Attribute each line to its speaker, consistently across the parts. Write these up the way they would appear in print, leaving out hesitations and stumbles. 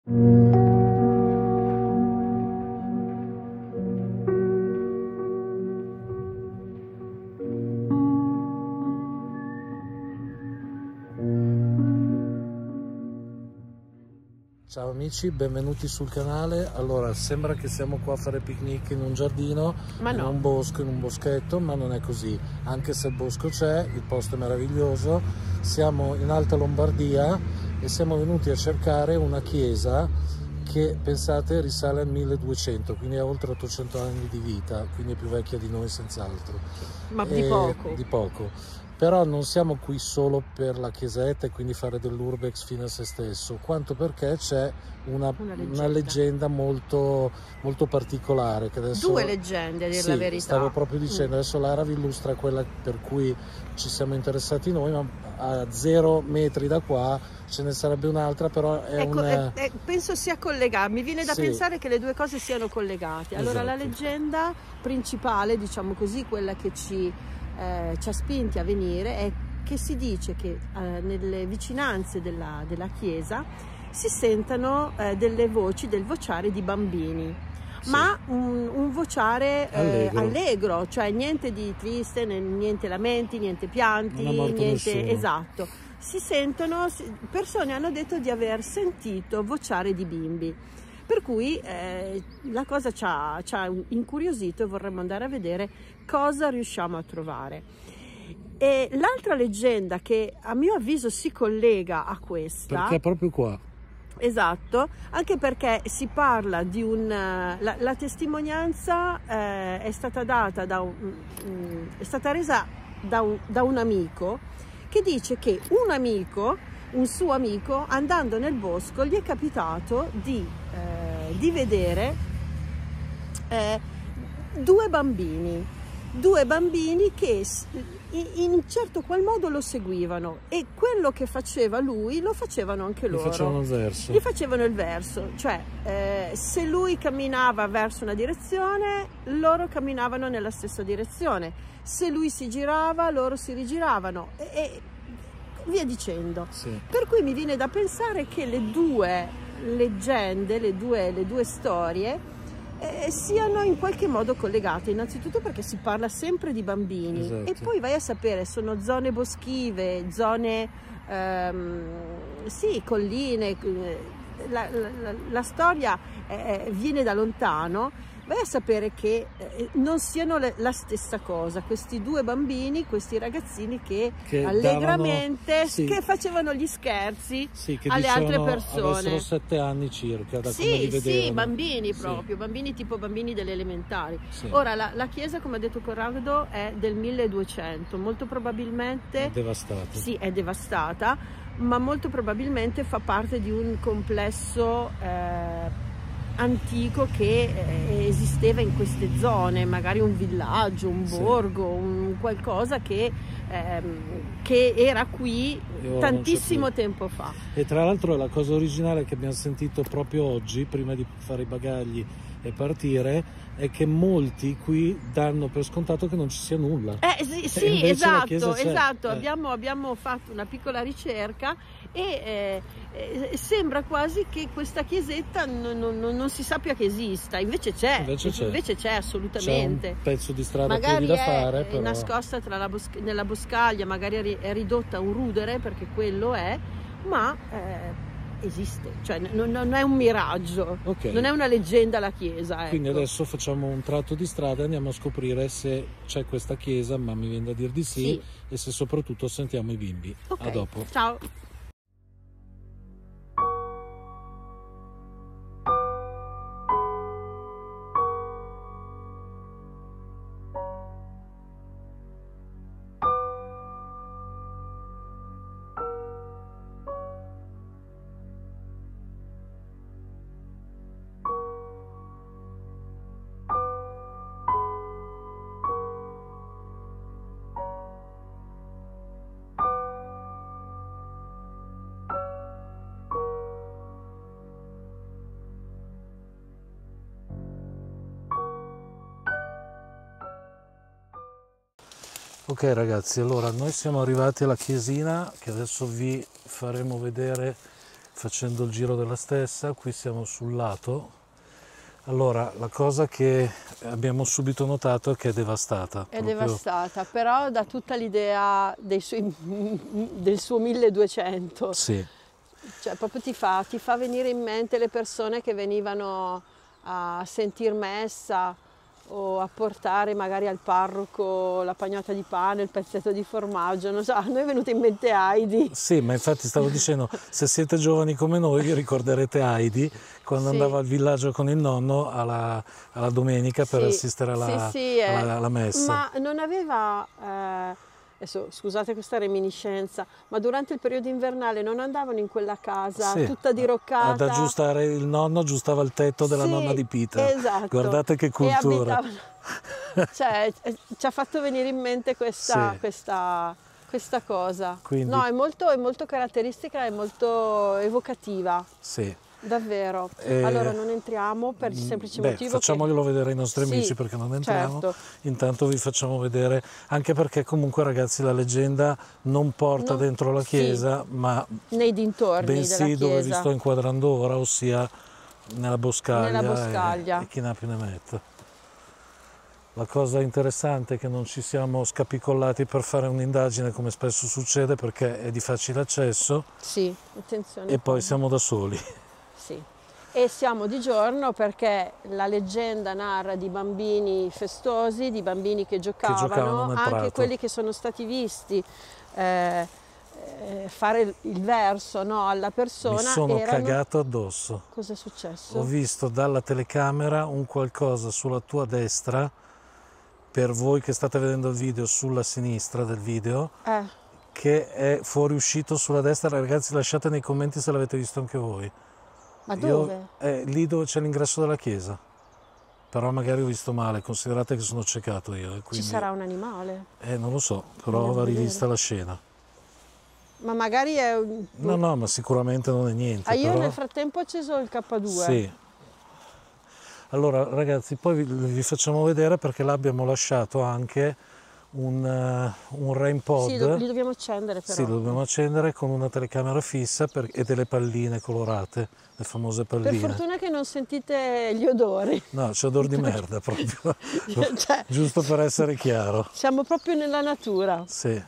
Speaker 1: Ciao amici, benvenuti sul canale. Allora, sembra che siamo qua a fare picnic in un giardino, in un bosco, in un boschetto, ma non è così. Anche se il bosco c'è, il posto è meraviglioso. Siamo in Alta Lombardia e siamo venuti a cercare una chiesa che, pensate, risale al 1200, quindi ha oltre 800 anni di vita, quindi è più vecchia di noi senz'altro.
Speaker 2: Ma di poco.
Speaker 1: Di poco. Però non siamo qui solo per la chiesetta e quindi fare dell'urbex fine a se stesso, quanto perché c'è una leggenda molto particolare. Che adesso,
Speaker 2: due leggende, a dire la verità.
Speaker 1: Stavo proprio dicendo, adesso Lara vi illustra quella per cui ci siamo interessati noi, ma a 0 metri da qua ce ne sarebbe un'altra, però è
Speaker 2: penso sia collegata, mi viene da pensare che le due cose siano collegate. Allora, la leggenda principale, diciamo così, quella che ci ha spinti a venire, è che si dice che nelle vicinanze della chiesa si sentano delle voci, del vociare di bambini, ma un vociare allegro, cioè niente di triste, niente lamenti, niente pianti, niente, esatto. Si sentono, persone hanno detto di aver sentito vociare di bimbi. Per cui la cosa ci ha incuriosito e vorremmo andare a vedere cosa riusciamo a trovare. E l'altra leggenda che a mio avviso si collega a questa,
Speaker 1: perché è proprio qua.
Speaker 2: Esatto, anche perché si parla di la testimonianza è stata data è stata resa da un amico che dice che un suo amico, andando nel bosco, gli è capitato di vedere due bambini che in un certo qual modo lo seguivano, e quello che faceva lui lo facevano anche loro. Gli facevano il verso, cioè se lui camminava verso una direzione, loro camminavano nella stessa direzione, se lui si girava, loro si rigiravano e via dicendo. Per cui mi viene da pensare che le due leggende, le due storie siano in qualche modo collegate, innanzitutto perché si parla sempre di bambini, e poi vai a sapere, sono zone boschive, zone colline, la storia viene da lontano. Vai a sapere che non siano la stessa cosa, questi due bambini, questi ragazzini che allegramente che facevano gli scherzi alle altre persone.
Speaker 1: Avessero 7 anni circa, da come li vedevano.
Speaker 2: Bambini proprio, bambini tipo bambini delle elementari. Ora la chiesa, come ha detto Corrado, è del 1200, molto probabilmente
Speaker 1: è devastata.
Speaker 2: Sì, è devastata, ma molto probabilmente fa parte di un complesso antico che esisteva in queste zone, magari un villaggio, un borgo, un qualcosa che era qui tantissimo tempo fa.
Speaker 1: E tra l'altro la cosa originale che abbiamo sentito proprio oggi, prima di fare i bagagli e partire, è che molti qui danno per scontato che non ci sia nulla.
Speaker 2: Esatto. Abbiamo fatto una piccola ricerca e sembra quasi che questa chiesetta non si sappia che esista, invece c'è assolutamente.
Speaker 1: C'è un pezzo di strada
Speaker 2: magari
Speaker 1: da fare, però
Speaker 2: nascosta nella boscaglia, magari è ridotta a un rudere, perché quello è, ma esiste, cioè non è un miraggio, non è una leggenda la chiesa, ecco.
Speaker 1: Quindi adesso facciamo un tratto di strada e andiamo a scoprire se c'è questa chiesa, ma mi viene da dir di sì, e se soprattutto sentiamo i bimbi. A dopo.
Speaker 2: Ciao.
Speaker 1: Ok ragazzi, allora noi siamo arrivati alla chiesina che adesso vi faremo vedere facendo il giro della stessa. Qui siamo sul lato. Allora, la cosa che abbiamo subito notato è che è devastata.
Speaker 2: È devastata, però dà tutta l'idea del suo 1200.
Speaker 1: Sì.
Speaker 2: Cioè, proprio ti fa venire in mente le persone che venivano a sentir messa o a portare magari al parroco la pagnota di pane, il pezzetto di formaggio, non so, a noi è venuta in mente Heidi.
Speaker 1: Sì, ma infatti stavo dicendo, se siete giovani come noi vi ricorderete Heidi quando andava al villaggio con il nonno alla domenica per assistere alla messa.
Speaker 2: Ma non aveva, adesso scusate questa reminiscenza, ma durante il periodo invernale non andavano in quella casa tutta diroccata?
Speaker 1: Ad aggiustare, il nonno aggiustava il tetto della nonna di Peter.
Speaker 2: Esatto.
Speaker 1: Guardate che cultura.
Speaker 2: Cioè, ci ha fatto venire in mente questa cosa.
Speaker 1: Quindi,
Speaker 2: no, è molto caratteristica e molto evocativa.
Speaker 1: Sì.
Speaker 2: Davvero. Allora non entriamo per il semplice motivo
Speaker 1: facciamoglielo vedere ai nostri amici perché non entriamo.
Speaker 2: Certo.
Speaker 1: Intanto vi facciamo vedere, anche perché comunque ragazzi la leggenda non porta dentro la chiesa, ma
Speaker 2: nei dintorni
Speaker 1: bensì
Speaker 2: della chiesa.
Speaker 1: Dove vi sto inquadrando ora, ossia nella boscaglia. E chi ne ha più ne mette. La cosa interessante è che non ci siamo scapicollati per fare un'indagine come spesso succede, perché è di facile accesso.
Speaker 2: Sì, attenzione.
Speaker 1: E poi siamo da soli.
Speaker 2: Sì, e siamo di giorno perché la leggenda narra di bambini festosi, di bambini che giocavano anche
Speaker 1: prato.
Speaker 2: Quelli che sono stati visti fare il verso alla persona.
Speaker 1: Mi sono cagato addosso.
Speaker 2: Cosa è successo?
Speaker 1: Ho visto dalla telecamera un qualcosa sulla tua destra, per voi che state vedendo il video sulla sinistra del video, che è fuoriuscito sulla destra. Ragazzi, lasciate nei commenti se l'avete visto anche voi.
Speaker 2: Ma dove?
Speaker 1: Lì dove c'è l'ingresso della chiesa, però magari ho visto male, considerate che sono ciecato io. Quindi...
Speaker 2: Ci sarà un animale?
Speaker 1: Non lo so, però va rivista la scena.
Speaker 2: Ma magari è un...
Speaker 1: No, ma sicuramente non è niente.
Speaker 2: Io
Speaker 1: però...
Speaker 2: nel frattempo ho acceso il K2.
Speaker 1: Sì. Allora ragazzi, poi vi facciamo vedere perché là abbiamo lasciato anche un rain pod.
Speaker 2: Sì, li dobbiamo accendere però.
Speaker 1: Sì, lo dobbiamo accendere con una telecamera fissa e delle palline colorate, le famose palline.
Speaker 2: Per fortuna che non sentite gli odori.
Speaker 1: No, c'è odore di merda proprio, cioè, giusto per essere chiaro.
Speaker 2: Siamo proprio nella natura.
Speaker 1: Sì.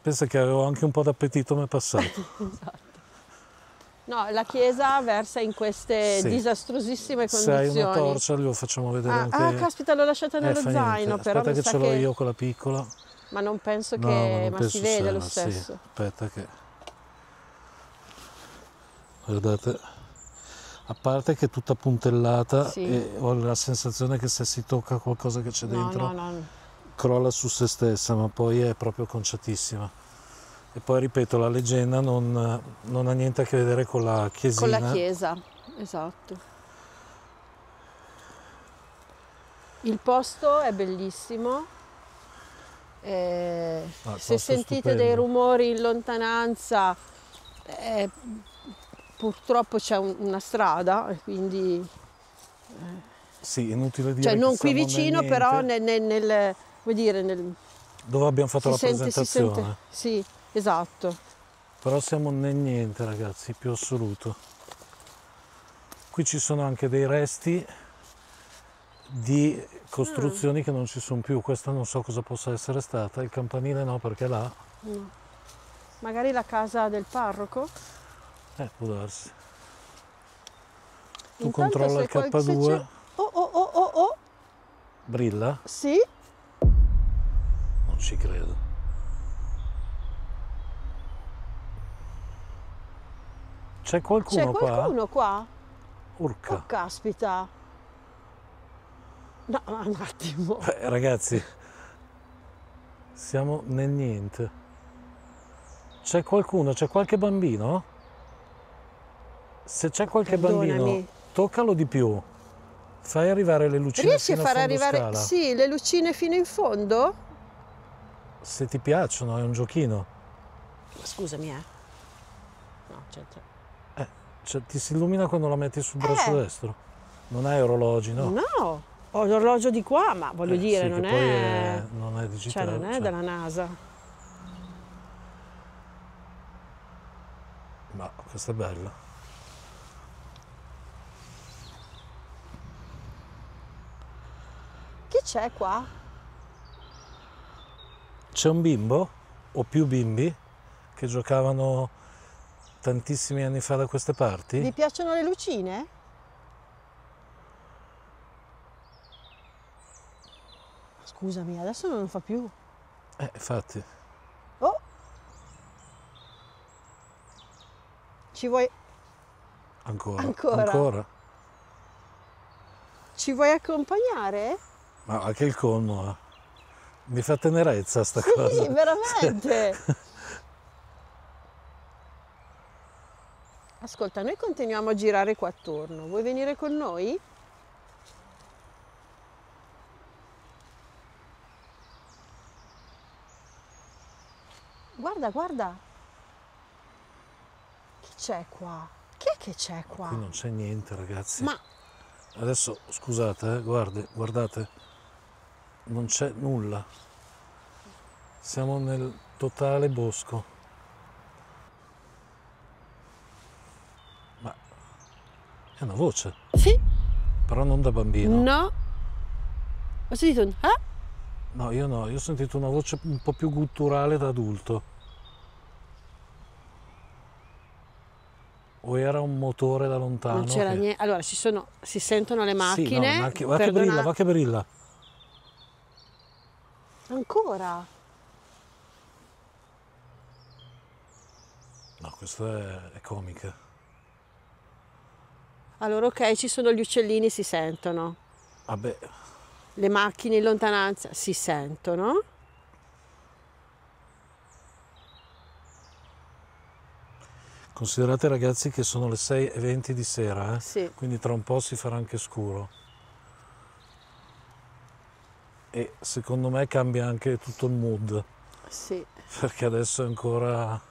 Speaker 1: Pensa che avevo anche un po' d'appetito, mi è passato.
Speaker 2: Esatto. No, la chiesa versa in queste disastrosissime condizioni.
Speaker 1: Se hai una torcia glielo facciamo vedere anche...
Speaker 2: Ah, caspita, l'ho lasciata nello zaino, però
Speaker 1: aspetta che ce l'ho io con la piccola.
Speaker 2: Ma non penso che...
Speaker 1: ma
Speaker 2: si vede lo stesso.
Speaker 1: Sì. Aspetta che... Guardate, a parte che è tutta puntellata e ho la sensazione che se si tocca qualcosa che c'è dentro crolla su se stessa, ma poi è proprio conciatissima. E poi ripeto, la leggenda non ha niente a che vedere con la chiesina.
Speaker 2: Con la chiesa, esatto. Il posto è bellissimo. Se sentite dei rumori in lontananza, purtroppo c'è una strada, e quindi...
Speaker 1: Sì, inutile dire
Speaker 2: cioè,
Speaker 1: che
Speaker 2: non qui vicino, però
Speaker 1: dove abbiamo fatto la presentazione.
Speaker 2: Sì, esatto.
Speaker 1: Però siamo nel niente, ragazzi, più assoluto. Qui ci sono anche dei resti di costruzioni che non ci sono più. Questa non so cosa possa essere stata. Il campanile no, perché là.
Speaker 2: No. Magari la casa del parroco?
Speaker 1: Può darsi. Tu
Speaker 2: Intanto
Speaker 1: controlla il K2.
Speaker 2: Oh.
Speaker 1: Brilla?
Speaker 2: Sì.
Speaker 1: Non ci credo. C'è qualcuno qua?
Speaker 2: C'è qualcuno qua?
Speaker 1: Urca.
Speaker 2: Oh, caspita. No, un attimo.
Speaker 1: Ragazzi, siamo nel niente. C'è qualcuno? C'è qualche bambino? Se c'è qualche bambino, toccalo di più. Fai arrivare le lucine.
Speaker 2: Riesci a far arrivare
Speaker 1: scala.
Speaker 2: Le lucine fino in fondo?
Speaker 1: Se ti piacciono, è un giochino.
Speaker 2: Scusami, No,
Speaker 1: cioè, ti si illumina quando la metti sul braccio destro. Non hai orologi, no?
Speaker 2: No, ho l'orologio di qua, ma voglio dire, non
Speaker 1: è digitale.
Speaker 2: Cioè, non è della NASA.
Speaker 1: questa è bella.
Speaker 2: Chi c'è qua?
Speaker 1: C'è un bimbo o più bimbi che giocavano tantissimi anni fa da queste parti?
Speaker 2: Vi piacciono le lucine? Scusami, adesso non lo fa più.
Speaker 1: Infatti.
Speaker 2: Oh! Ci vuoi...
Speaker 1: Ancora.
Speaker 2: Ancora?
Speaker 1: Ancora?
Speaker 2: Ci vuoi accompagnare?
Speaker 1: Ma anche il colmo, mi fa tenerezza sta
Speaker 2: Sì,
Speaker 1: cosa.
Speaker 2: veramente! Ascolta, noi continuiamo a girare qua attorno. Vuoi venire con noi? Guarda, guarda! Chi c'è qua? Chi è che c'è qua?
Speaker 1: Qui non c'è niente, ragazzi.
Speaker 2: Ma
Speaker 1: Adesso, scusate, guardate, non c'è nulla. Siamo nel totale bosco. Ma è una voce,
Speaker 2: sì?
Speaker 1: però non da bambino.
Speaker 2: No. Ho sentito un ah?
Speaker 1: No, io ho sentito una voce un po' più gutturale da adulto. O era un motore da lontano?
Speaker 2: Non c'era niente. Allora, si sentono le macchine.
Speaker 1: Sì, no, va che brilla, va che brilla.
Speaker 2: Ancora?
Speaker 1: No, questa è comica.
Speaker 2: Allora, ok, ci sono gli uccellini, si sentono.
Speaker 1: Vabbè.
Speaker 2: Le macchine in lontananza si sentono.
Speaker 1: Considerate, ragazzi, che sono le 6:20 di sera,
Speaker 2: Sì.
Speaker 1: Quindi tra un po' si farà anche scuro. E secondo me cambia anche tutto il mood.
Speaker 2: Sì.
Speaker 1: Perché adesso è ancora...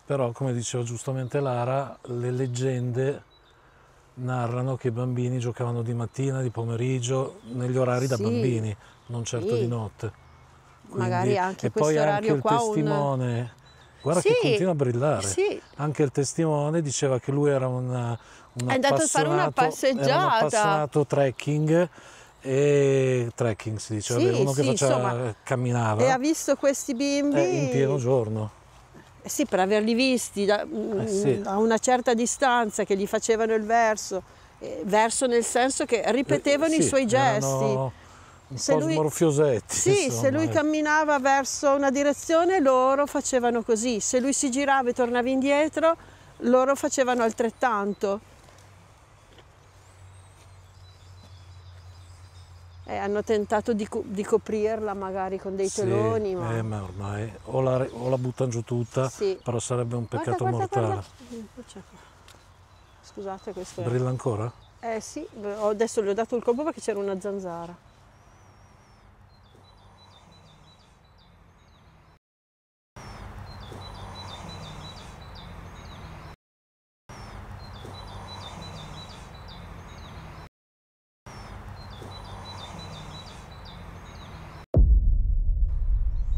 Speaker 1: Però, come diceva giustamente Lara, le leggende narrano che i bambini giocavano di mattina, di pomeriggio, negli orari da
Speaker 2: Sì.
Speaker 1: bambini, non certo
Speaker 2: Sì.
Speaker 1: di notte. Quindi,
Speaker 2: Magari anche
Speaker 1: e
Speaker 2: questo
Speaker 1: poi anche
Speaker 2: orario
Speaker 1: il
Speaker 2: qua
Speaker 1: testimone, guarda
Speaker 2: Sì.
Speaker 1: che continua a brillare.
Speaker 2: Sì.
Speaker 1: Anche il testimone diceva che lui era un
Speaker 2: È andato a fare una passeggiata.
Speaker 1: Era un appassionato trekking, e trekking si dice,
Speaker 2: Sì,
Speaker 1: vabbè, uno che
Speaker 2: sì, insomma,
Speaker 1: camminava
Speaker 2: e ha visto questi bimbi
Speaker 1: in pieno giorno.
Speaker 2: Sì, per averli visti
Speaker 1: Sì.
Speaker 2: a una certa distanza, che gli facevano il verso, verso nel senso che ripetevano
Speaker 1: Sì,
Speaker 2: i suoi gesti.
Speaker 1: erano un
Speaker 2: Se
Speaker 1: po'
Speaker 2: lui-
Speaker 1: smorfiosetti.
Speaker 2: Sì,
Speaker 1: insomma,
Speaker 2: se lui camminava verso una direzione, loro facevano così. Se lui si girava e tornava indietro, loro facevano altrettanto. Hanno tentato di coprirla magari con dei
Speaker 1: Sì,
Speaker 2: teloni, ma...
Speaker 1: ma ormai o la buttano giù tutta,
Speaker 2: Sì.
Speaker 1: però sarebbe un peccato
Speaker 2: Guarda,
Speaker 1: mortale.
Speaker 2: guarda. Scusate, questo è...
Speaker 1: Brilla ancora?
Speaker 2: Sì, adesso gli ho dato il colpo perché c'era una zanzara.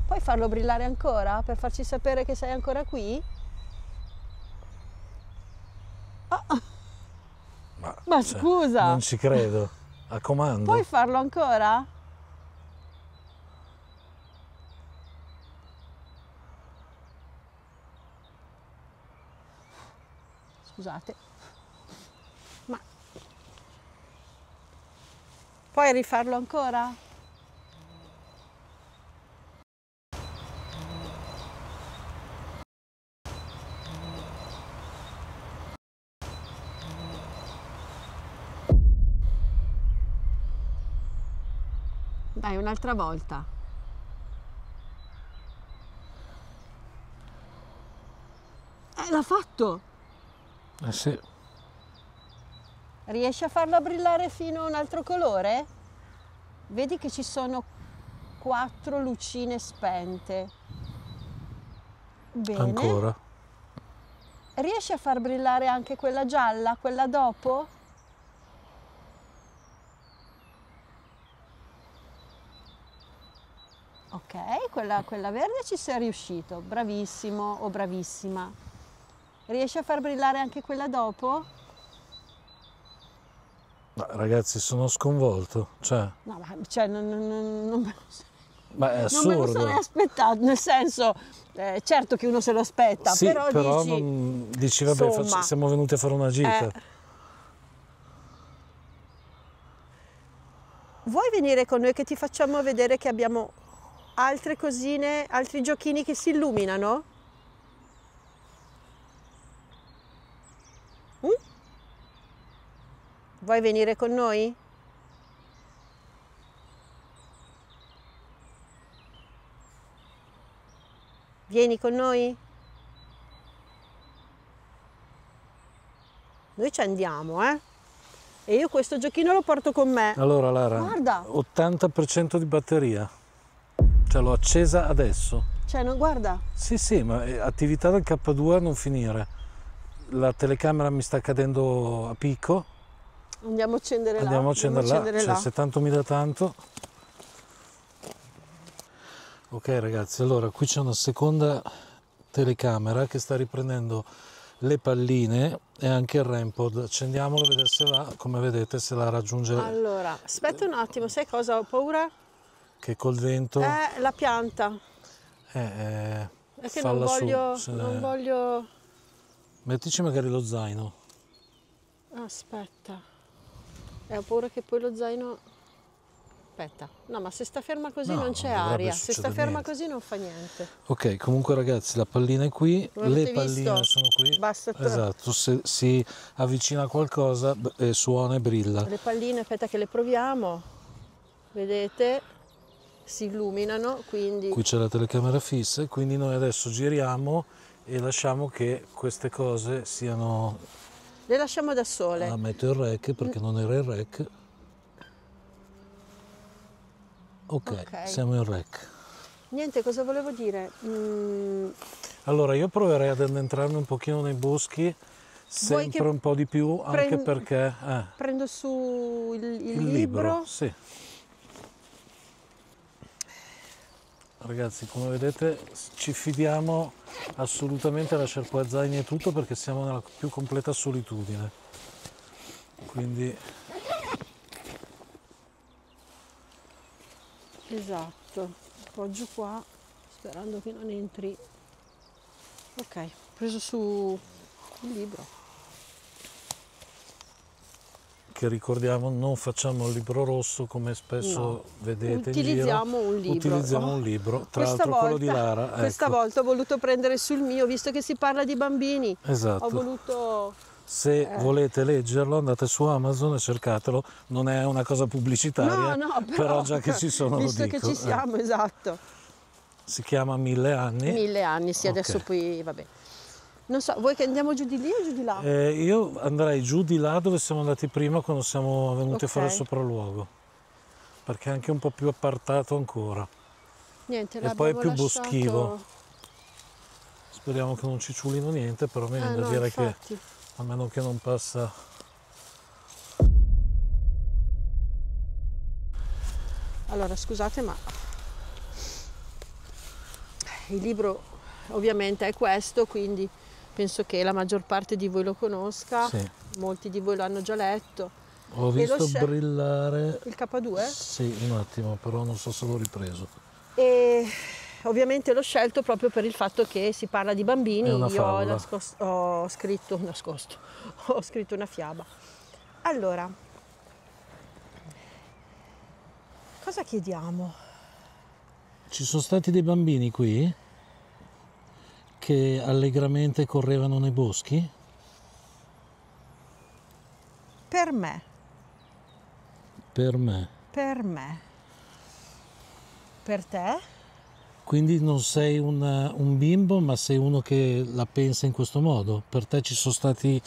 Speaker 2: Puoi farlo brillare ancora per farci sapere che sei ancora qui? Oh. Ma scusa!
Speaker 1: Non ci credo. A comando.
Speaker 2: Puoi farlo ancora? Scusate. Ma... Puoi rifarlo ancora? Dai, un'altra volta. L'ha fatto!
Speaker 1: Sì.
Speaker 2: Riesci a farlo brillare fino a un altro colore? Vedi che ci sono 4 lucine spente. Bene.
Speaker 1: Ancora.
Speaker 2: Riesci a far brillare anche quella gialla, quella dopo? Ok, quella verde ci sei riuscito, bravissimo o bravissima. Riesci a far brillare anche quella dopo?
Speaker 1: Ma ragazzi, sono sconvolto, cioè...
Speaker 2: No, ma cioè, non
Speaker 1: Ma è assurdo.
Speaker 2: Non me lo sarei aspettato, nel senso, certo che uno se lo aspetta,
Speaker 1: sì,
Speaker 2: però dici...
Speaker 1: dici vabbè,
Speaker 2: insomma,
Speaker 1: siamo venuti a fare una gita.
Speaker 2: Vuoi venire con noi che ti facciamo vedere che abbiamo altre cosine, altri giochini che si illuminano? Vuoi venire con noi? Vieni con noi? Noi ci andiamo, E io questo giochino lo porto con me.
Speaker 1: Allora Lara,
Speaker 2: guarda.
Speaker 1: 80% di batteria. Cioè l'ho accesa adesso.
Speaker 2: Cioè, non guarda.
Speaker 1: Sì, ma attività del K2 a non finire. La telecamera mi sta cadendo a picco.
Speaker 2: Andiamo a accendere là.
Speaker 1: Andiamo a accendere là. Cioè, se tanto mi dà tanto. Ok ragazzi, allora qui c'è una seconda telecamera che sta riprendendo le palline e anche il REM pod. Accendiamolo a vedere se va, come vedete, se la raggiunge.
Speaker 2: Allora, aspetta un attimo, sai cosa ho paura?
Speaker 1: Che col vento...
Speaker 2: la pianta.
Speaker 1: È
Speaker 2: che non voglio...
Speaker 1: Mettici magari lo zaino.
Speaker 2: Aspetta. Ho paura che poi lo zaino... Aspetta. No, ma se sta ferma così non c'è aria. Se sta ferma così non fa niente.
Speaker 1: Ok, comunque ragazzi, la pallina è qui, le palline sono qui.
Speaker 2: Basta.
Speaker 1: Esatto, se si avvicina a qualcosa suona e brilla.
Speaker 2: Le palline, aspetta che le proviamo. Vedete? Si illuminano, quindi...
Speaker 1: Qui c'è la telecamera fissa, quindi noi adesso giriamo e lasciamo che queste cose siano...
Speaker 2: Le lasciamo da sole.
Speaker 1: Ah, metto il rec perché non era il rec. Ok, siamo in rec.
Speaker 2: Niente, cosa volevo dire?
Speaker 1: Allora, io proverei ad addentrarmi un pochino nei boschi, sempre un po' di più, anche perché...
Speaker 2: Prendo su il
Speaker 1: libro. Sì. Ragazzi, come vedete ci fidiamo assolutamente a lasciare qua zaini e tutto perché siamo nella più completa solitudine. Quindi...
Speaker 2: Esatto, appoggio qua sperando che non entri. Ok, ho preso su il libro.
Speaker 1: Che ricordiamo non facciamo il libro rosso come spesso vedete
Speaker 2: utilizziamo
Speaker 1: in giro.
Speaker 2: Un libro.
Speaker 1: Utilizziamo un libro, tra l'altro quello di Lara.
Speaker 2: Questa volta ho voluto prendere sul mio, visto che si parla di bambini.
Speaker 1: Esatto.
Speaker 2: Ho voluto...
Speaker 1: Se volete leggerlo andate su Amazon e cercatelo, non è una cosa pubblicitaria, però già che ci sono
Speaker 2: visto
Speaker 1: lo dico.
Speaker 2: Che ci siamo, esatto.
Speaker 1: Si chiama 1000 anni.
Speaker 2: 1000 anni, sì, adesso poi vabbè. Non so, vuoi che andiamo giù di lì o giù di là?
Speaker 1: Io andrei giù di là dove siamo andati prima quando siamo venuti a fare il sopralluogo, perché è anche un po' più appartato ancora.
Speaker 2: Niente,
Speaker 1: e poi è più boschivo. Speriamo che non ci ciulino niente, però mi viene da dire infatti. Che a meno che non passa...
Speaker 2: Allora, scusate, ma il libro ovviamente è questo, quindi penso che la maggior parte di voi lo conosca,
Speaker 1: sì.
Speaker 2: Molti di voi lo hanno già letto.
Speaker 1: Ho visto brillare...
Speaker 2: Il K2?
Speaker 1: Sì, un attimo, però non so se l'ho ripreso.
Speaker 2: E ovviamente l'ho scelto proprio per il fatto che si parla di bambini. Io ho scritto una fiaba. Allora, cosa chiediamo?
Speaker 1: Ci sono stati dei bambini qui che allegramente correvano nei boschi?
Speaker 2: Per me.
Speaker 1: Per me.
Speaker 2: Per me. Per te?
Speaker 1: Quindi non sei un bimbo, ma sei uno che la pensa in questo modo? Per te ci sono state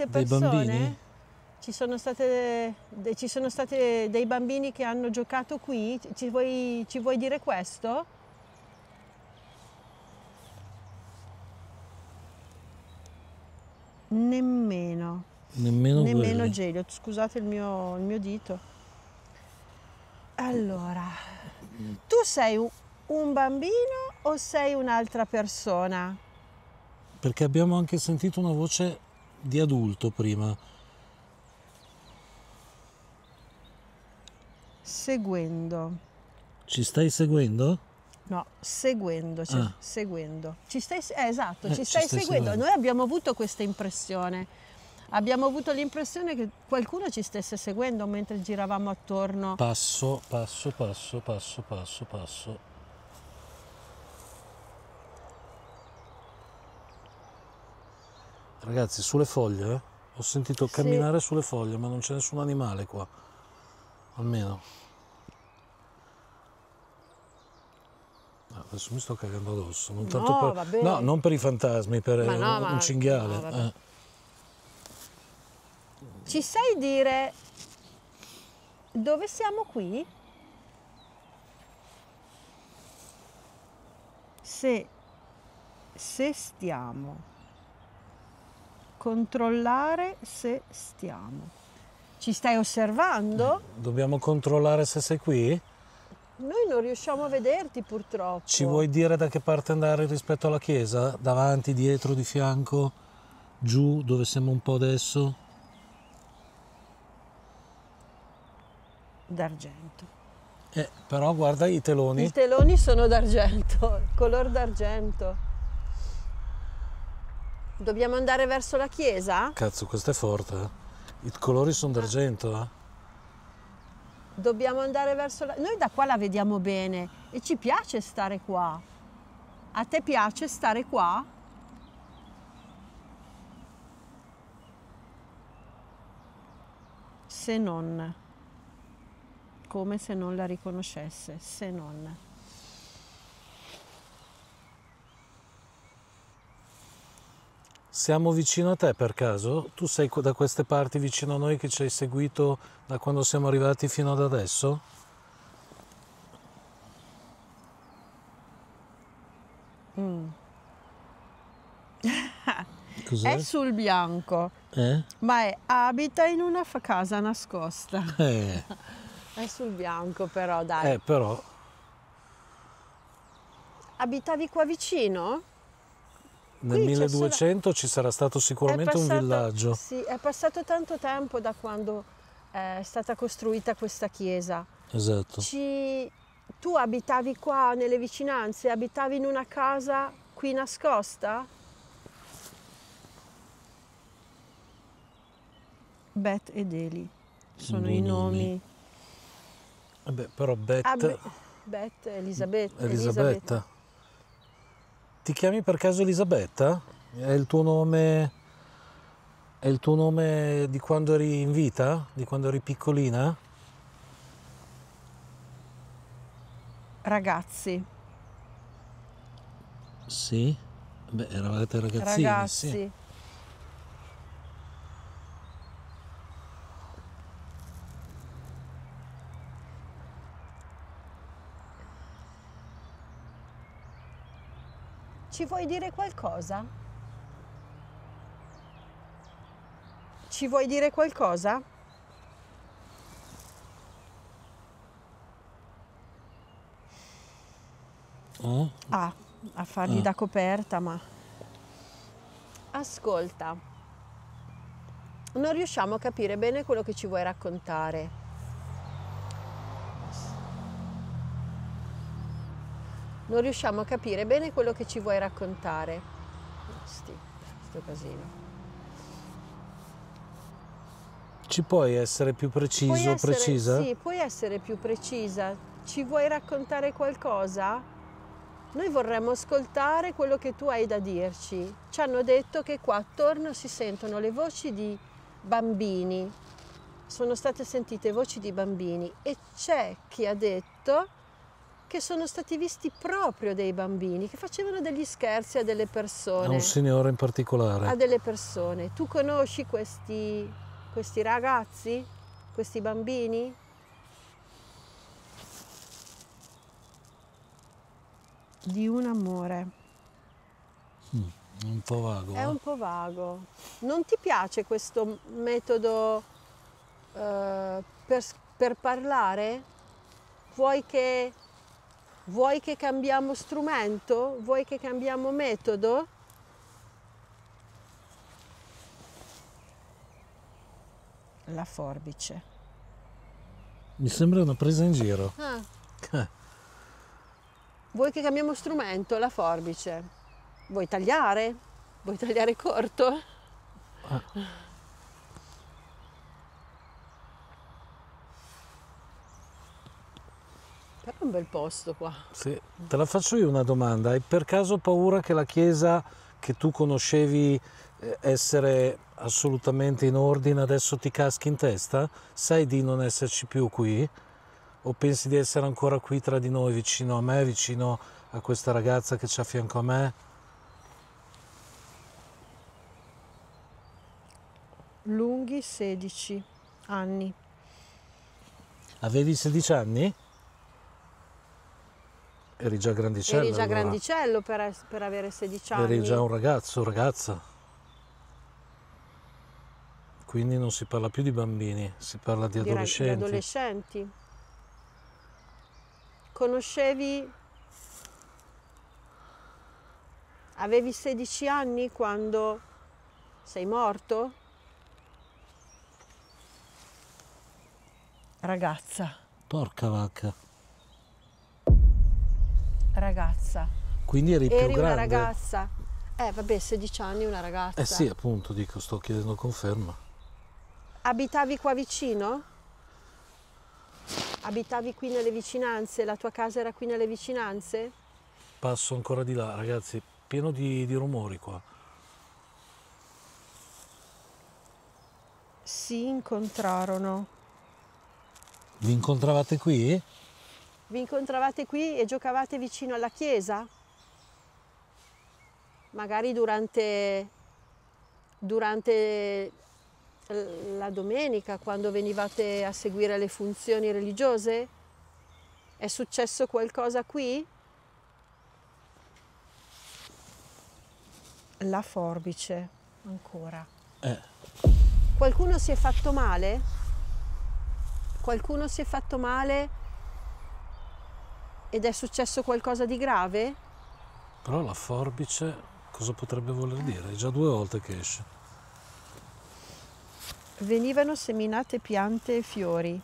Speaker 2: persone,
Speaker 1: dei bambini?
Speaker 2: Ci sono stati dei bambini che hanno giocato qui? Ci vuoi dire questo? Nemmeno Gelio, scusate il mio dito. Allora, tu sei un bambino o sei un'altra persona?
Speaker 1: Perché abbiamo anche sentito una voce di adulto prima.
Speaker 2: Seguendo.
Speaker 1: Ci stai seguendo?
Speaker 2: No, seguendo,
Speaker 1: Ah.
Speaker 2: seguendo. Ci stai, esatto, ci
Speaker 1: ci
Speaker 2: stai
Speaker 1: stai
Speaker 2: seguendo.
Speaker 1: seguendo.
Speaker 2: Noi abbiamo avuto questa impressione. Abbiamo avuto l'impressione che qualcuno ci stesse seguendo mentre giravamo attorno.
Speaker 1: Passo, passo, passo, passo, passo, passo. Ragazzi, sulle foglie, ho sentito
Speaker 2: Sì.
Speaker 1: camminare sulle foglie, ma non c'è nessun animale qua. Almeno. Adesso mi sto cagando addosso. Non tanto
Speaker 2: No,
Speaker 1: per...
Speaker 2: vabbè.
Speaker 1: No, non per i fantasmi, per
Speaker 2: Ma no,
Speaker 1: un cinghiale.
Speaker 2: no, vabbè. Ci sai dire dove siamo qui? Se stiamo. Controllare se stiamo. Ci stai osservando?
Speaker 1: Dobbiamo controllare se sei qui?
Speaker 2: Noi non riusciamo a vederti purtroppo.
Speaker 1: Ci vuoi dire da che parte andare rispetto alla chiesa? Davanti, dietro, di fianco, giù, dove siamo un po' adesso?
Speaker 2: D'argento.
Speaker 1: Però guarda i teloni.
Speaker 2: I teloni sono d'argento, color d'argento. Dobbiamo andare verso la chiesa?
Speaker 1: Cazzo, questo è forte, eh? I colori sono d'argento, eh?
Speaker 2: Dobbiamo andare verso la... Noi da qua la vediamo bene e ci piace stare qua. A te piace stare qua? Se non. Come se non la riconoscesse, se non.
Speaker 1: Siamo vicino a te per caso? Tu sei da queste parti vicino a noi che ci hai seguito da quando siamo arrivati fino ad adesso? Cos'è?
Speaker 2: È sul bianco,
Speaker 1: Eh?
Speaker 2: ma abita in una casa nascosta.
Speaker 1: Eh,
Speaker 2: È sul bianco però, dai.
Speaker 1: però
Speaker 2: Abitavi qua vicino?
Speaker 1: nel
Speaker 2: Qui c'è
Speaker 1: 1200 ci sarà stato sicuramente un villaggio.
Speaker 2: Sì, è passato tanto tempo da quando è stata costruita questa chiesa.
Speaker 1: Esatto.
Speaker 2: Tu abitavi qua nelle vicinanze? Abitavi in una casa qui nascosta? Beth ed Eli sono
Speaker 1: Due
Speaker 2: i
Speaker 1: nomi.
Speaker 2: nomi.
Speaker 1: Vabbè, però Beth...
Speaker 2: Beth, Elisabetta.
Speaker 1: Elisabetta. Ti chiami per caso Elisabetta? È il tuo nome... È il tuo nome di quando eri in vita? Di quando eri piccolina?
Speaker 2: Ragazzi.
Speaker 1: Sì. Beh, eravate ragazzini,
Speaker 2: Ragazzi.
Speaker 1: sì.
Speaker 2: Ci vuoi dire qualcosa? Ci vuoi dire qualcosa?
Speaker 1: Oh?
Speaker 2: Ah, a fargli da coperta, ma... Ascolta, non riusciamo a capire bene quello che ci vuoi raccontare. Non riusciamo a capire bene quello che ci vuoi raccontare. Sto casino.
Speaker 1: Ci puoi essere più preciso, precisa?
Speaker 2: Sì, puoi essere più precisa. Ci vuoi raccontare qualcosa? Noi vorremmo ascoltare quello che tu hai da dirci. Ci hanno detto che qua attorno si sentono le voci di bambini. Sono state sentite voci di bambini e c'è chi ha detto che sono stati visti proprio dei bambini che facevano degli scherzi a delle persone.
Speaker 1: A un signore in particolare.
Speaker 2: A delle persone. Tu conosci questi ragazzi? Questi bambini? Di un amore.
Speaker 1: Un po' vago.
Speaker 2: È un po' vago. Non ti piace questo metodo per parlare? Vuoi che Vuoi che cambiamo strumento? Vuoi che cambiamo metodo? La forbice.
Speaker 1: Mi sembra una presa in giro.
Speaker 2: Vuoi che cambiamo strumento? La forbice. Vuoi tagliare? Vuoi tagliare corto? Però è un bel posto qua.
Speaker 1: Sì. Te la faccio io una domanda. Hai per caso paura che la chiesa che tu conoscevi essere assolutamente in ordine adesso ti caschi in testa? Sai di non esserci più qui? O pensi di essere ancora qui tra di noi, vicino a me, vicino a questa ragazza che c'è a fianco a me?
Speaker 2: Lunghi 16 anni.
Speaker 1: Avevi 16 anni? Eri già grandicello.
Speaker 2: Eri già
Speaker 1: allora.
Speaker 2: grandicello per avere 16 anni.
Speaker 1: Eri già un ragazzo, ragazza. Quindi non si parla più di bambini, si parla di adolescenti.
Speaker 2: Di adolescenti. Conoscevi? Avevi 16 anni quando sei morto? Ragazza.
Speaker 1: Porca vacca.
Speaker 2: Ragazza.
Speaker 1: Quindi eri più grande.
Speaker 2: Una ragazza. Vabbè, 16 anni una ragazza.
Speaker 1: Sì, appunto, dico, sto chiedendo conferma.
Speaker 2: Abitavi qua vicino? Abitavi qui nelle vicinanze? La tua casa era qui nelle vicinanze?
Speaker 1: Passo ancora di là, ragazzi, pieno di rumori qua.
Speaker 2: Si incontrarono.
Speaker 1: Vi incontravate qui?
Speaker 2: Vi incontravate qui e giocavate vicino alla chiesa? Magari durante la domenica, quando venivate a seguire le funzioni religiose? È successo qualcosa qui? La forbice, ancora. Qualcuno si è fatto male? Qualcuno si è fatto male ed è successo qualcosa di grave?
Speaker 1: Però la forbice cosa potrebbe voler dire? È già 2 volte che esce.
Speaker 2: Venivano seminate piante e fiori.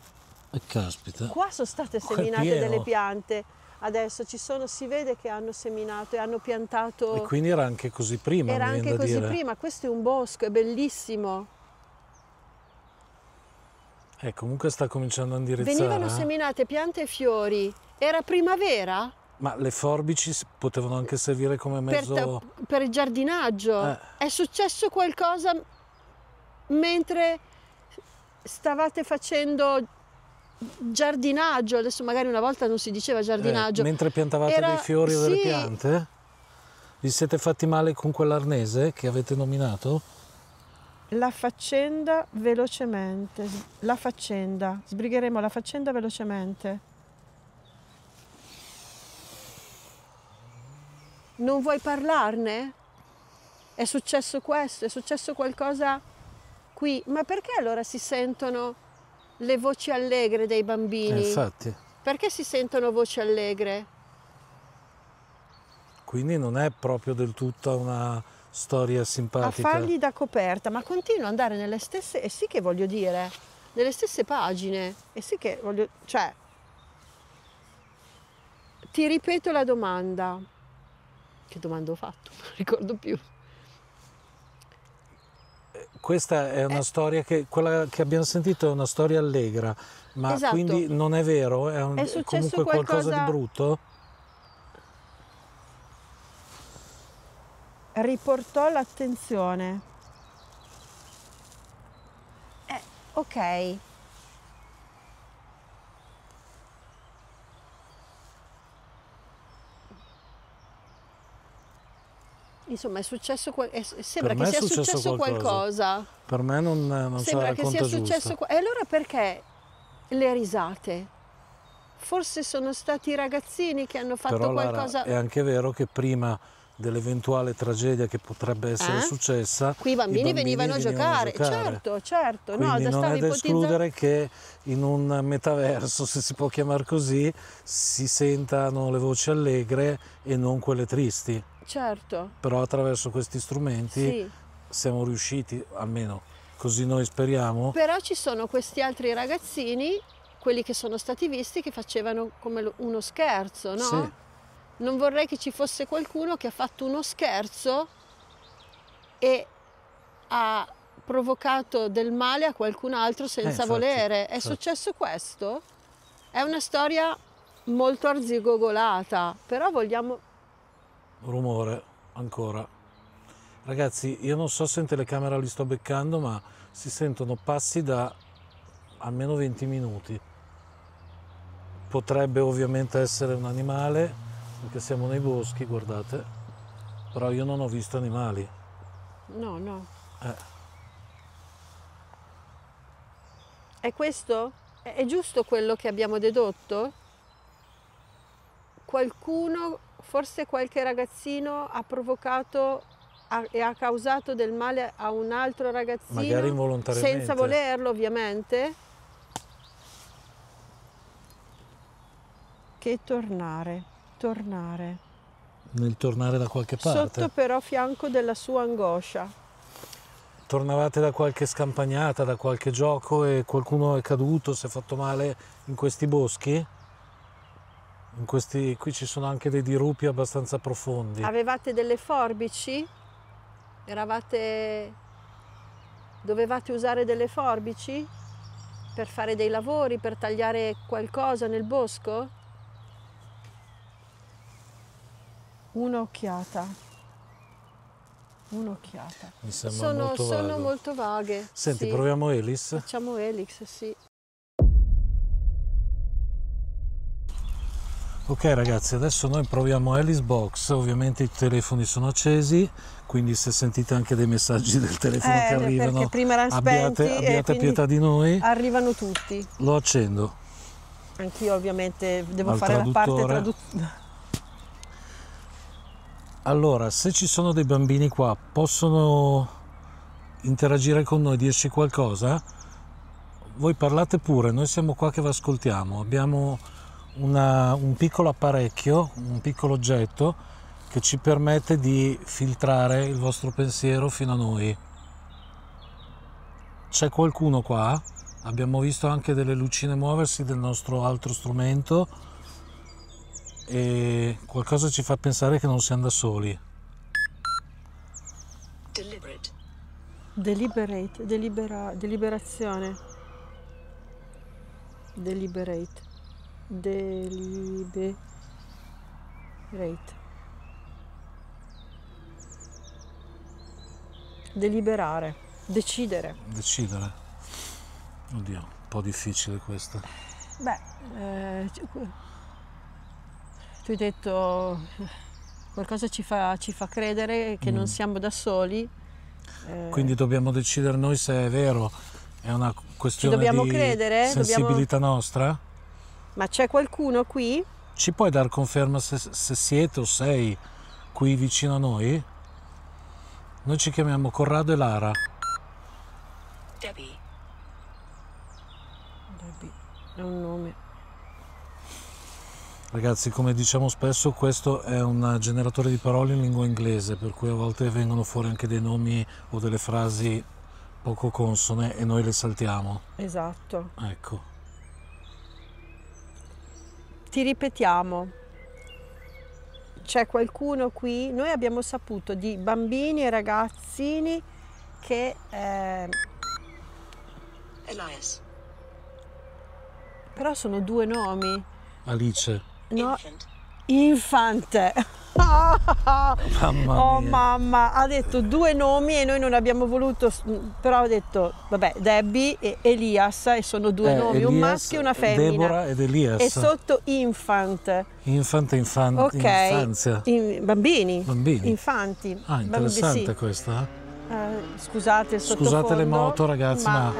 Speaker 1: Caspita.
Speaker 2: Qua sono state seminate delle piante. Adesso si vede che hanno seminato e hanno piantato.
Speaker 1: E quindi era anche così prima.
Speaker 2: Era anche così prima. Questo è un bosco, è bellissimo.
Speaker 1: Comunque sta cominciando a indirizzare.
Speaker 2: Venivano seminate piante e fiori. Era primavera?
Speaker 1: Ma le forbici potevano anche servire come mezzo...
Speaker 2: Per il giardinaggio. È successo qualcosa mentre stavate facendo giardinaggio? Adesso magari una volta non si diceva giardinaggio.
Speaker 1: Mentre piantavate dei fiori o delle piante? Vi siete fatti male con quell'arnese che avete nominato?
Speaker 2: La faccenda velocemente. La faccenda. Sbrigheremo la faccenda velocemente. Non vuoi parlarne? È successo questo? È successo qualcosa qui? Ma perché allora si sentono le voci allegre dei bambini?
Speaker 1: Infatti.
Speaker 2: Perché si sentono voci allegre?
Speaker 1: Quindi non è proprio del tutto una storia simpatica.
Speaker 2: A fargli da coperta, ma continua ad andare nelle stesse, e sì che voglio dire, nelle stesse pagine, e sì che voglio, cioè, ti ripeto la domanda. Che domanda ho fatto? Non ricordo più.
Speaker 1: Questa è una storia quella che abbiamo sentito è una storia allegra, ma
Speaker 2: esatto.
Speaker 1: Quindi non è vero? È comunque qualcosa di brutto?
Speaker 2: Riportò l'attenzione. Ok. Insomma, è successo sembra che sia successo qualcosa.
Speaker 1: Per me non
Speaker 2: sembra che sia successo
Speaker 1: giusta.
Speaker 2: E allora perché le risate? Forse sono stati i ragazzini che hanno fatto
Speaker 1: Però
Speaker 2: qualcosa.
Speaker 1: È anche vero che prima dell'eventuale tragedia che potrebbe essere successa,
Speaker 2: qui i bambini venivano a giocare. Certo, certo.
Speaker 1: Quindi
Speaker 2: no,
Speaker 1: non è da escludere che in un metaverso, se si può chiamare così, si sentano le voci allegre e non quelle tristi.
Speaker 2: Certo.
Speaker 1: Però attraverso questi strumenti siamo riusciti, almeno così noi speriamo.
Speaker 2: Però ci sono questi altri ragazzini, quelli che sono stati visti, che facevano come uno scherzo, no?
Speaker 1: Sì.
Speaker 2: Non vorrei che ci fosse qualcuno che ha fatto uno scherzo e ha provocato del male a qualcun altro senza volere. È successo questo? È una storia molto arzigogolata, però vogliamo...
Speaker 1: Rumore, ancora. Ragazzi, io non so se in telecamera li sto beccando, ma si sentono passi da almeno 20 minuti. Potrebbe ovviamente essere un animale, perché siamo nei boschi, guardate, però io non ho visto animali.
Speaker 2: No, no. È questo? È giusto quello che abbiamo dedotto? Qualcuno, forse qualche ragazzino, ha provocato e ha causato del male a un altro ragazzino,
Speaker 1: magari involontariamente,
Speaker 2: senza volerlo ovviamente? Che tornare.
Speaker 1: Nel tornare da qualche parte.
Speaker 2: Sotto però fianco della sua angoscia.
Speaker 1: Tornavate da qualche scampagnata, da qualche gioco e qualcuno è caduto, si è fatto male in questi boschi? Qui ci sono anche dei dirupi abbastanza profondi.
Speaker 2: Avevate delle forbici? Dovevate usare delle forbici? Per fare dei lavori, per tagliare qualcosa nel bosco? Un'occhiata.
Speaker 1: Mi sembra
Speaker 2: sono molto vaghe.
Speaker 1: Senti, proviamo Elis?
Speaker 2: Facciamo Helix, sì.
Speaker 1: Ok ragazzi, adesso noi proviamo Elis Box, ovviamente i telefoni sono accesi, quindi se sentite anche dei messaggi del telefono che arrivano,
Speaker 2: perché prima erano spenti,
Speaker 1: abbiate pietà di noi.
Speaker 2: Arrivano tutti.
Speaker 1: Lo accendo.
Speaker 2: Anch'io ovviamente devo fare la parte traduttiva.
Speaker 1: Allora, se ci sono dei bambini qua, possono interagire con noi, dirci qualcosa? Voi parlate pure, noi siamo qua che vi ascoltiamo. Abbiamo un piccolo apparecchio, un piccolo oggetto che ci permette di filtrare il vostro pensiero fino a noi. C'è qualcuno qua? Abbiamo visto anche delle lucine muoversi del nostro altro strumento e qualcosa ci fa pensare che non siamo da soli.
Speaker 2: Deliberazione. Deliberare. Decidere.
Speaker 1: Oddio, un po' difficile questo.
Speaker 2: Tu hai detto qualcosa ci fa credere che non siamo da soli.
Speaker 1: Quindi dobbiamo decidere noi se è vero, è una questione di
Speaker 2: credere,
Speaker 1: sensibilità nostra?
Speaker 2: Ma c'è qualcuno qui?
Speaker 1: Ci puoi dar conferma se siete o sei qui vicino a noi? Noi ci chiamiamo Corrado e Lara.
Speaker 2: Debbie è un nome.
Speaker 1: Ragazzi, come diciamo spesso, questo è un generatore di parole in lingua inglese, per cui a volte vengono fuori anche dei nomi o delle frasi poco consone e noi le saltiamo.
Speaker 2: Esatto.
Speaker 1: Ecco.
Speaker 2: Ti ripetiamo, c'è qualcuno qui? Noi abbiamo saputo di bambini e ragazzini che... Elias. Però sono due nomi.
Speaker 1: Alice.
Speaker 2: No, Infante.
Speaker 1: Mamma mia.
Speaker 2: Mamma, ha detto due nomi e noi non abbiamo voluto, però ha detto, vabbè, Debbie e Elias, e sono due nomi,
Speaker 1: Elias,
Speaker 2: un maschio e una femmina.
Speaker 1: Deborah ed Elias.
Speaker 2: E sotto Infant.
Speaker 1: Ok. Infanzia.
Speaker 2: Bambini.
Speaker 1: Infanti. Ah, interessante questa.
Speaker 2: Scusate il sottofondo.
Speaker 1: Scusate le moto ragazzi, ma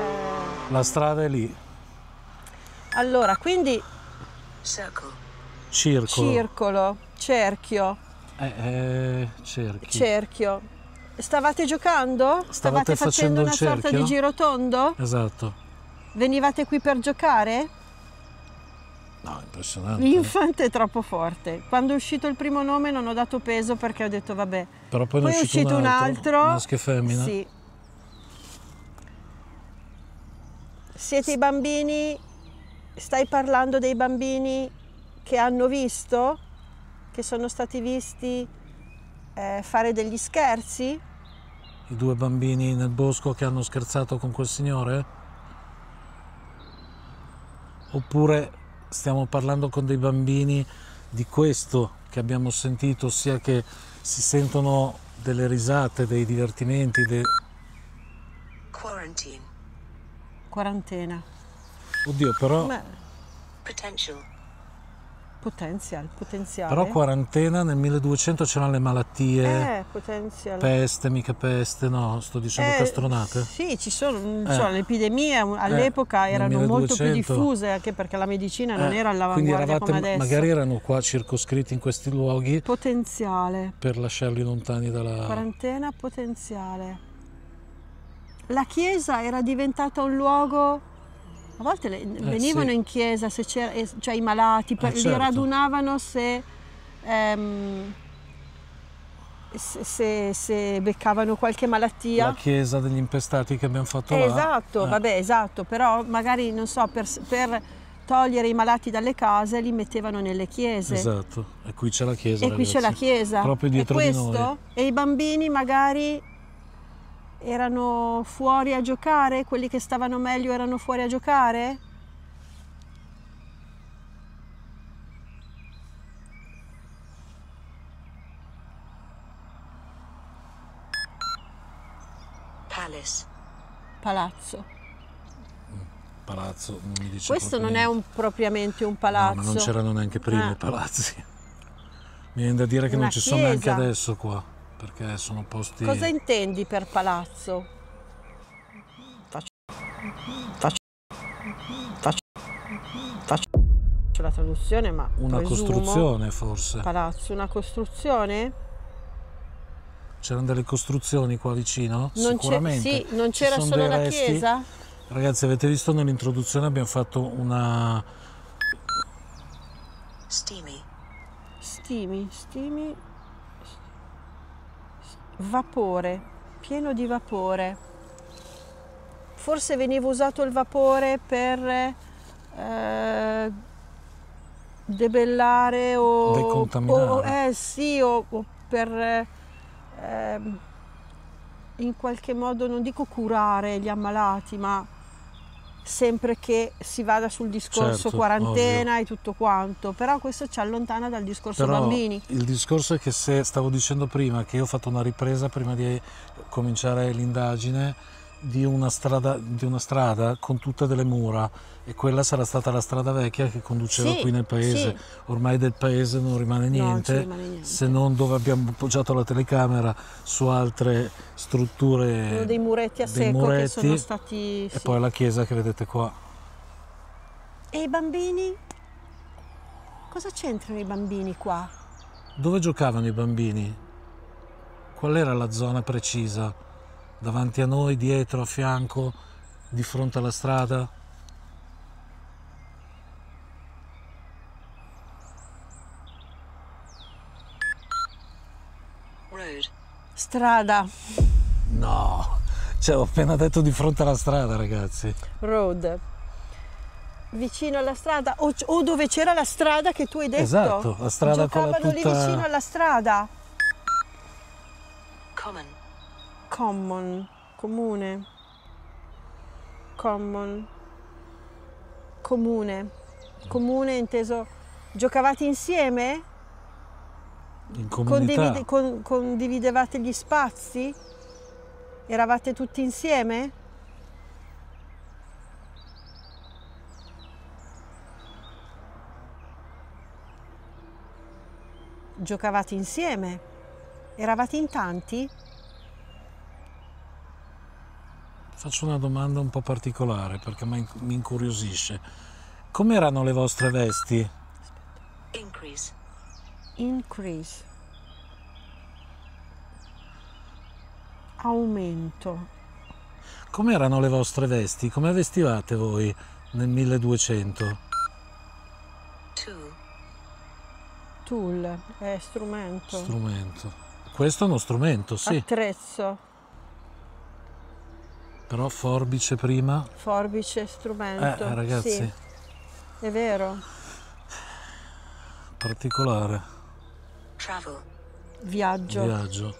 Speaker 1: la strada è lì.
Speaker 2: Allora, quindi...
Speaker 1: Circolo.
Speaker 2: Cerchio. Cerchio. Stavate giocando? Stavate facendo una sorta di girotondo?
Speaker 1: Esatto.
Speaker 2: Venivate qui per giocare?
Speaker 1: No, impressionante.
Speaker 2: L'infante è troppo forte. Quando è uscito il primo nome non ho dato peso perché ho detto vabbè.
Speaker 1: Però poi è uscito un altro. Maschio e femmina?
Speaker 2: Sì. Siete i bambini? Stai parlando dei bambini che hanno visto? Che sono stati visti fare degli scherzi?
Speaker 1: I 2 bambini nel bosco che hanno scherzato con quel signore? Oppure stiamo parlando con dei bambini di questo che abbiamo sentito, ossia che si sentono delle risate, dei divertimenti,
Speaker 2: Quarantena.
Speaker 1: Oddio, però...
Speaker 2: Potenziale.
Speaker 1: Però quarantena nel 1200 c'erano le malattie, peste, mica peste, no, sto dicendo castronate.
Speaker 2: Sì, ci sono, le epidemie all'epoca erano 1200. Molto più diffuse, anche perché la medicina non era all'avanguardia come adesso.
Speaker 1: Magari erano qua circoscritti in questi luoghi.
Speaker 2: Potenziale.
Speaker 1: Per lasciarli lontani dalla...
Speaker 2: Quarantena potenziale. La chiesa era diventata un luogo... A volte venivano in chiesa, se cioè i malati, li radunavano se beccavano qualche malattia.
Speaker 1: La chiesa degli impestati che abbiamo fatto là.
Speaker 2: Esatto, vabbè, esatto, però magari, non so, per togliere i malati dalle case li mettevano nelle chiese.
Speaker 1: Esatto, e qui c'è la chiesa.
Speaker 2: E qui c'è la chiesa.
Speaker 1: Proprio dietro di noi.
Speaker 2: E i bambini magari... erano fuori a giocare? Quelli che stavano meglio erano fuori a giocare? Palazzo.
Speaker 1: Palazzo, non mi dice.
Speaker 2: Questo non è propriamente un palazzo.
Speaker 1: No, ma non c'erano neanche prima i palazzi. Mi viene da dire che non ci sono neanche adesso qua, perché sono posti...
Speaker 2: Cosa intendi per palazzo? Faccio la traduzione, ma
Speaker 1: una costruzione forse.
Speaker 2: Palazzo, una costruzione?
Speaker 1: C'erano delle costruzioni qua vicino? Sicuramente.
Speaker 2: Sì, non c'era solo la chiesa?
Speaker 1: Ragazzi, avete visto nell'introduzione abbiamo fatto una...
Speaker 2: Stimi. Vapore, pieno di vapore. Forse veniva usato il vapore per debellare o
Speaker 1: decontaminare.
Speaker 2: o per in qualche modo, non dico curare gli ammalati, ma sempre che si vada sul discorso quarantena, ovvio, e tutto quanto, però questo ci allontana dal discorso bambini.
Speaker 1: Il discorso è che, se stavo dicendo prima che io ho fatto una ripresa prima di cominciare l'indagine di una strada con tutte delle mura, e quella sarà stata la strada vecchia che conduceva qui nel paese. Ormai del paese non rimane niente, se non dove abbiamo appoggiato la telecamera su altre strutture,
Speaker 2: dei muretti a secco che sono stati...
Speaker 1: E poi la chiesa che vedete qua.
Speaker 2: E i bambini? Cosa c'entrano i bambini qua?
Speaker 1: Dove giocavano i bambini? Qual era la zona precisa? Davanti a noi, dietro, a fianco, di fronte alla strada?
Speaker 2: Strada.
Speaker 1: No, cioè ho appena detto di fronte alla strada, ragazzi.
Speaker 2: Road. Vicino alla strada, o dove c'era la strada che tu hai detto.
Speaker 1: Esatto, la strada con la tutta...
Speaker 2: lì vicino alla strada. Common, comune. Comune inteso, giocavate insieme?
Speaker 1: In comunità.
Speaker 2: Condividevate gli spazi? Eravate tutti insieme? Giocavate insieme? Eravate in tanti?
Speaker 1: Faccio una domanda un po' particolare perché mi incuriosisce. Com'erano le vostre vesti?
Speaker 2: Increase. Aumento.
Speaker 1: Com'erano le vostre vesti? Come vestivate voi nel 1200?
Speaker 2: Tool, è strumento.
Speaker 1: Strumento. Questo è uno strumento, sì.
Speaker 2: Attrezzo.
Speaker 1: Però forbice prima.
Speaker 2: Forbice, strumento.
Speaker 1: Ragazzi.
Speaker 2: Sì, è vero.
Speaker 1: Particolare.
Speaker 2: Travel. Viaggio.
Speaker 1: Viaggio.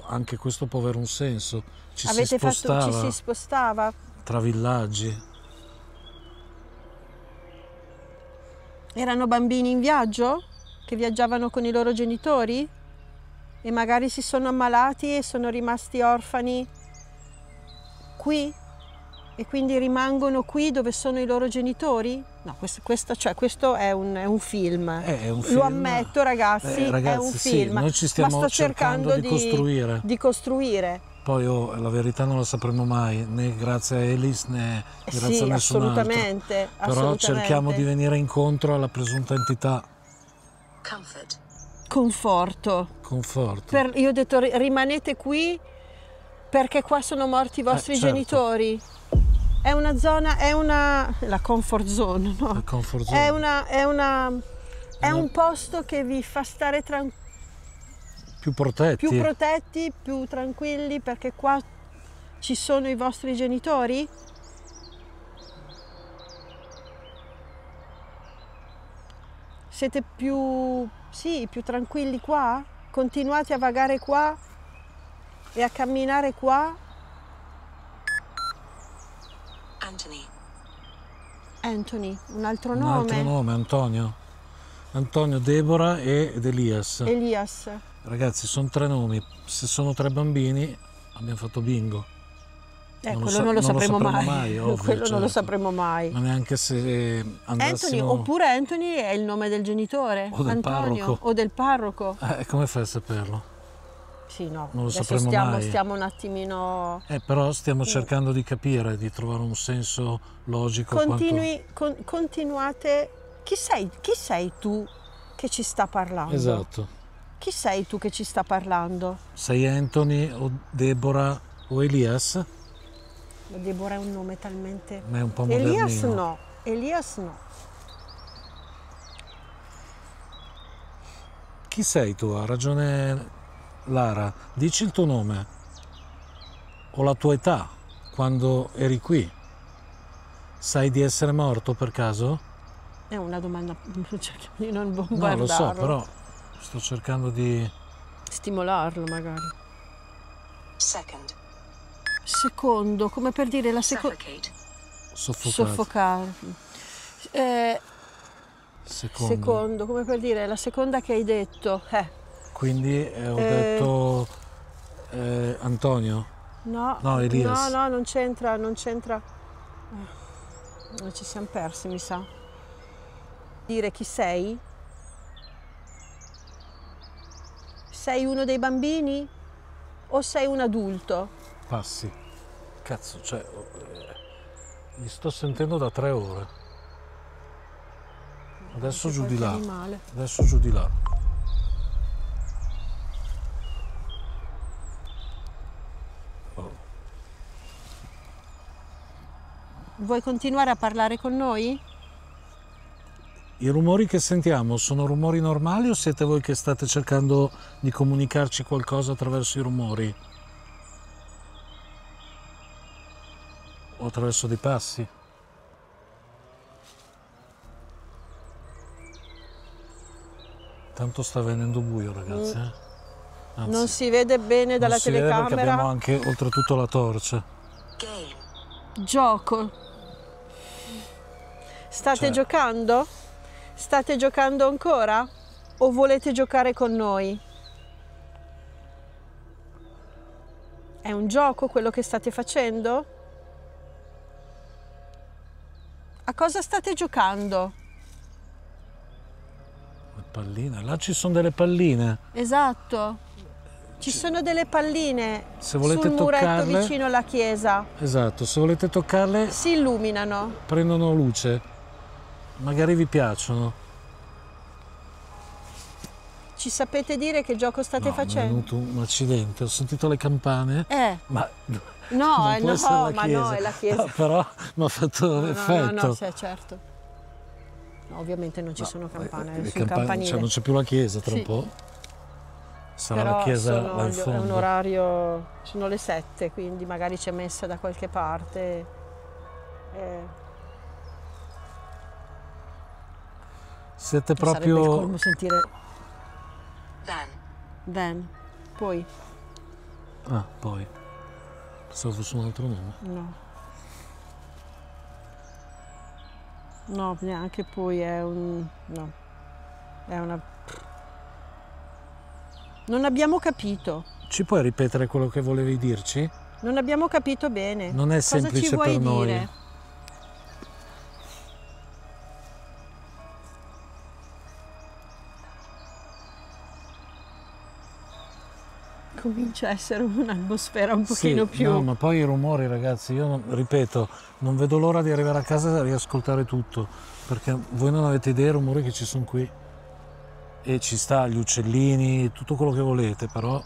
Speaker 1: Anche questo può avere un senso. Ci si
Speaker 2: spostava
Speaker 1: tra villaggi.
Speaker 2: Erano bambini in viaggio che viaggiavano con i loro genitori e magari si sono ammalati e sono rimasti orfani qui e quindi rimangono qui dove sono i loro genitori? No, questo è un film.
Speaker 1: È un film.
Speaker 2: Lo ammetto, ragazzi, è un film.
Speaker 1: Sì, noi ci stiamo
Speaker 2: ma sto cercando di costruire.
Speaker 1: Poi la verità non la sapremo mai, né grazie a Elis né grazie a nessun
Speaker 2: assolutamente,
Speaker 1: altro. Però cerchiamo di venire incontro alla presunta entità.
Speaker 2: Conforto. Io ho detto rimanete qui perché qua sono morti i vostri genitori. È una zona, la comfort zone, no?
Speaker 1: La comfort zone.
Speaker 2: È un posto che vi fa stare
Speaker 1: più protetti,
Speaker 2: più tranquilli, perché qua ci sono i vostri genitori? Siete più tranquilli qua? Continuate a vagare qua e a camminare qua? Anthony, un altro nome?
Speaker 1: Un altro nome, Antonio. Antonio, Deborah ed Elias. Ragazzi, sono 3 nomi. Se sono 3 bambini, abbiamo fatto bingo.
Speaker 2: Quello non lo sapremo mai.
Speaker 1: Ovvio,
Speaker 2: quello non lo sapremo mai.
Speaker 1: Ma neanche se andassimo...
Speaker 2: Oppure Anthony è il nome del genitore.
Speaker 1: O del parroco.
Speaker 2: O del parroco.
Speaker 1: Come fai a saperlo?
Speaker 2: Sì, no.
Speaker 1: Non lo sapremo mai.
Speaker 2: Stiamo un attimino...
Speaker 1: Però stiamo cercando di capire, di trovare un senso logico.
Speaker 2: Continuate... Chi sei tu che ci sta parlando?
Speaker 1: Esatto.
Speaker 2: Chi sei tu che ci sta parlando?
Speaker 1: Sei Anthony o Deborah o Elias?
Speaker 2: Deborah è un nome talmente...
Speaker 1: Ma è un po' modernino.
Speaker 2: Elias no.
Speaker 1: Chi sei tu? Ha ragione Lara. Dici il tuo nome. O la tua età, quando eri qui. Sai di essere morto per caso?
Speaker 2: È una domanda, cerchiamo di non bombardarlo.
Speaker 1: No, lo so, però sto cercando di...
Speaker 2: stimolarlo magari. Secondo, come per dire la seconda... Soffocare. Secondo, come per dire la seconda che hai detto.
Speaker 1: Quindi ho detto Antonio?
Speaker 2: No,
Speaker 1: Elias.
Speaker 2: No, non c'entra. Ci siamo persi, mi sa. Dire chi sei? Sei uno dei bambini o sei un adulto?
Speaker 1: Passi. Cazzo, li sto sentendo da 3 ore. Adesso giù di là. Adesso giù di là.
Speaker 2: Vuoi continuare a parlare con noi?
Speaker 1: I rumori che sentiamo sono rumori normali o siete voi che state cercando di comunicarci qualcosa attraverso i rumori? O attraverso dei passi? Tanto sta venendo buio, ragazzi. Anzi,
Speaker 2: non si vede bene dalla telecamera.
Speaker 1: Vede perché abbiamo anche oltretutto la torcia.
Speaker 2: Gioco. State giocando? State giocando ancora? O volete giocare con noi? È un gioco quello che state facendo? A cosa state giocando?
Speaker 1: Le palline, là ci sono delle palline.
Speaker 2: Esatto. Ci sono delle palline
Speaker 1: se volete
Speaker 2: sul muretto vicino alla chiesa.
Speaker 1: Esatto, se volete toccarle
Speaker 2: si illuminano.
Speaker 1: Prendono luce. Magari vi piacciono.
Speaker 2: ci sapete dire che gioco state facendo?
Speaker 1: È venuto un accidente, ho sentito le campane, ma
Speaker 2: no,
Speaker 1: ma
Speaker 2: no, è la chiesa.
Speaker 1: No, però mi ha fatto effetto.
Speaker 2: No, sì, certo. No, ovviamente non ci sono campane, sul
Speaker 1: campanile. Cioè non c'è più la chiesa tra un po'. Sarà
Speaker 2: però
Speaker 1: la chiesa là in fondo.
Speaker 2: È un orario, sono le 7, quindi magari c'è messa da qualche parte.
Speaker 1: Siete proprio...
Speaker 2: Sarebbe il colmo sentire... Then. Poi?
Speaker 1: Ah, poi. Pensavo fosse un altro nome.
Speaker 2: No. No, neanche poi è un... No. È una... Non abbiamo capito.
Speaker 1: Ci puoi ripetere quello che volevi dirci?
Speaker 2: Non abbiamo capito bene.
Speaker 1: Non è semplice per noi. Dire?
Speaker 2: Comincia a essere un'atmosfera un pochino più...
Speaker 1: No, ma poi i rumori, ragazzi, io ripeto, non vedo l'ora di arrivare a casa e riascoltare tutto, perché voi non avete idea dei rumori che ci sono qui. E ci sta gli uccellini, tutto quello che volete, però...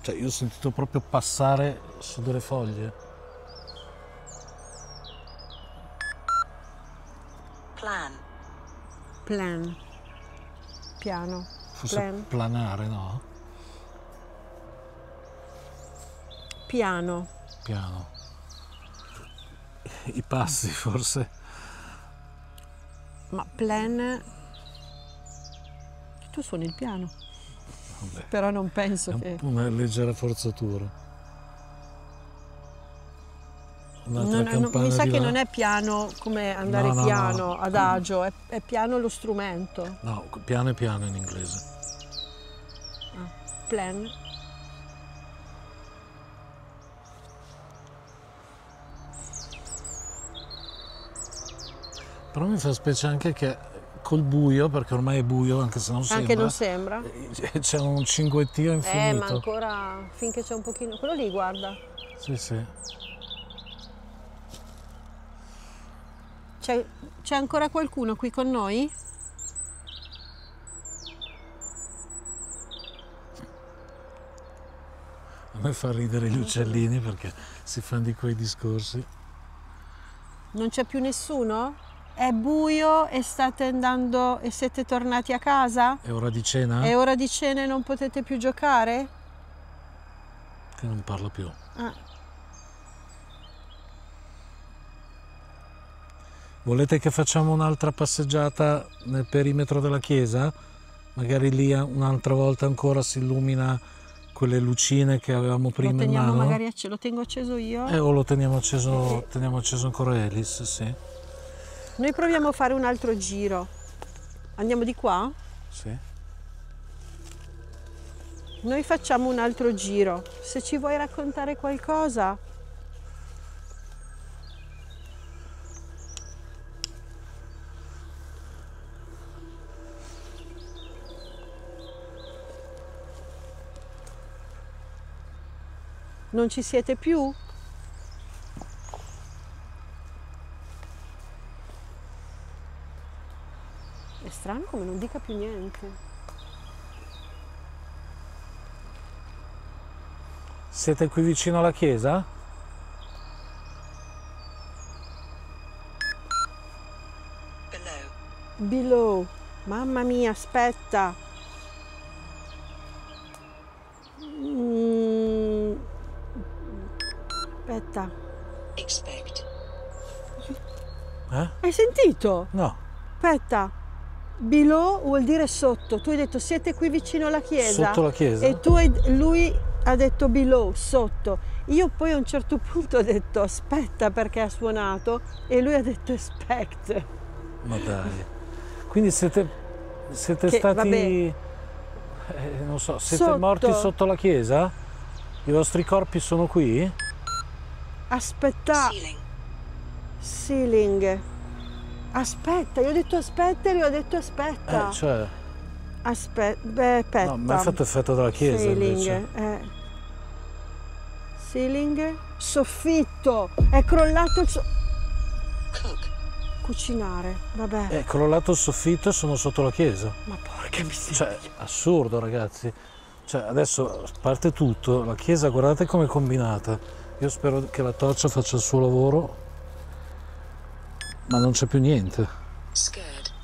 Speaker 1: Cioè, io ho sentito proprio passare su delle foglie.
Speaker 2: Plan. Piano.
Speaker 1: Forse planare, no?
Speaker 2: Piano.
Speaker 1: I passi forse.
Speaker 2: Ma plan... Tu suoni il piano.
Speaker 1: Vabbè.
Speaker 2: Però non penso che...
Speaker 1: Una leggera forzatura.
Speaker 2: Mi sa che non è piano come andare piano, adagio, è piano lo strumento.
Speaker 1: No, piano è piano in inglese.
Speaker 2: Plan.
Speaker 1: Però mi fa specie anche che col buio, perché ormai è buio anche se non sembra.
Speaker 2: Anche non sembra.
Speaker 1: C'è un cinguettio infinito.
Speaker 2: Ma ancora finché c'è un pochino. Quello lì, guarda.
Speaker 1: Sì.
Speaker 2: C'è ancora qualcuno qui con noi?
Speaker 1: A me fa ridere gli uccellini perché si fanno di quei discorsi.
Speaker 2: Non c'è più nessuno? È buio e state andando e siete tornati a casa?
Speaker 1: È ora di cena?
Speaker 2: È ora di cena e non potete più giocare?
Speaker 1: Che non parla più. Volete che facciamo un'altra passeggiata nel perimetro della chiesa? Magari lì un'altra volta ancora si illumina quelle lucine che avevamo prima in mano.
Speaker 2: Magari lo tengo acceso io?
Speaker 1: O lo teniamo acceso ancora Elis, sì.
Speaker 2: Noi proviamo a fare un altro giro. Andiamo di qua?
Speaker 1: Sì.
Speaker 2: Noi facciamo un altro giro. Se ci vuoi raccontare qualcosa. Non ci siete più? È strano come non dica più niente.
Speaker 1: Siete qui vicino alla chiesa?
Speaker 2: Below. Mamma mia, aspetta. Aspetta. Hai sentito?
Speaker 1: No.
Speaker 2: Aspetta. Below vuol dire sotto. Tu hai detto siete qui vicino alla chiesa.
Speaker 1: Sotto la chiesa?
Speaker 2: E lui ha detto below, sotto. Io poi a un certo punto ho detto aspetta perché ha suonato e lui ha detto expect.
Speaker 1: Ma dai. Quindi siete stati... non so, siete morti sotto la chiesa? I vostri corpi sono qui?
Speaker 2: Aspetta. Ceiling. Aspetta, io ho detto aspetta e lui ha detto aspetta.
Speaker 1: Cioè...
Speaker 2: Aspetta.
Speaker 1: No, mi ha fatto effetto della chiesa invece.
Speaker 2: Ceiling. Soffitto. È crollato il cucinare, vabbè.
Speaker 1: È crollato il soffitto e sono sotto la chiesa.
Speaker 2: Ma porca miseria.
Speaker 1: Cioè, assurdo, ragazzi. Cioè, adesso parte tutto, la chiesa guardate come è combinata. Io spero che la torcia faccia il suo lavoro, ma non c'è più niente.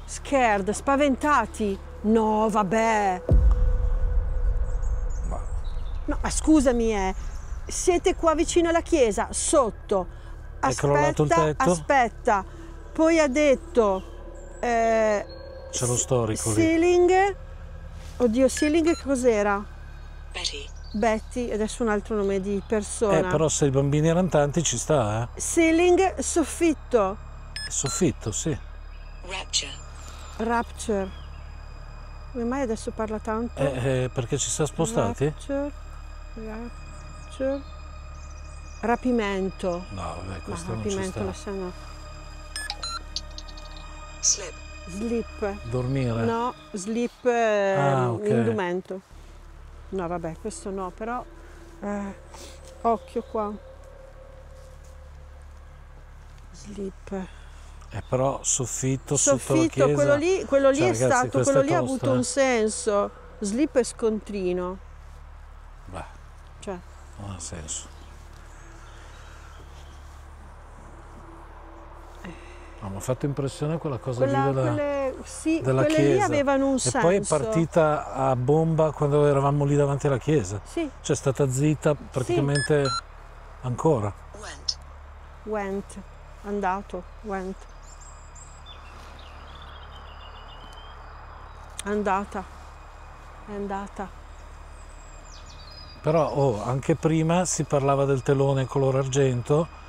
Speaker 2: Scared, spaventati. No, vabbè. No, ma scusami, siete qua vicino alla chiesa, sotto.
Speaker 1: È crollato il tetto?
Speaker 2: Aspetta. Poi ha detto...
Speaker 1: c'è lo storico lì.
Speaker 2: Ceiling. Oddio, ceiling che cos'era?
Speaker 3: Betty,
Speaker 2: adesso un altro nome di persona.
Speaker 1: Però se i bambini erano tanti ci sta,
Speaker 2: Ceiling, soffitto.
Speaker 1: Soffitto, sì.
Speaker 2: Rapture. Come mai adesso parla tanto?
Speaker 1: Perché ci siamo spostati?
Speaker 2: Rapture. Rapimento.
Speaker 1: No, vabbè, questo non
Speaker 2: rapimento
Speaker 1: ci sta.
Speaker 2: No. Sleep.
Speaker 1: Dormire?
Speaker 2: No, sleep
Speaker 1: ok.
Speaker 2: indumento. No, vabbè, questo no, però occhio qua. Sleep.
Speaker 1: Però soffitto sotto la chiesa.
Speaker 2: quello lì
Speaker 1: Cioè,
Speaker 2: è
Speaker 1: ragazzi,
Speaker 2: stato, quello lì ha
Speaker 1: tosta,
Speaker 2: avuto un senso. Sleep e scontrino.
Speaker 1: Beh,
Speaker 2: Cioè,
Speaker 1: non ha senso. No, mi ha fatto impressione quella cosa lì della
Speaker 2: quelle
Speaker 1: chiesa.
Speaker 2: lì avevano un senso.
Speaker 1: E poi è partita a bomba quando eravamo lì davanti alla chiesa.
Speaker 2: Sì.
Speaker 1: Cioè è stata zitta praticamente ancora.
Speaker 2: Went. Andato. Went. Andata. È andata.
Speaker 1: Però anche prima si parlava del telone color argento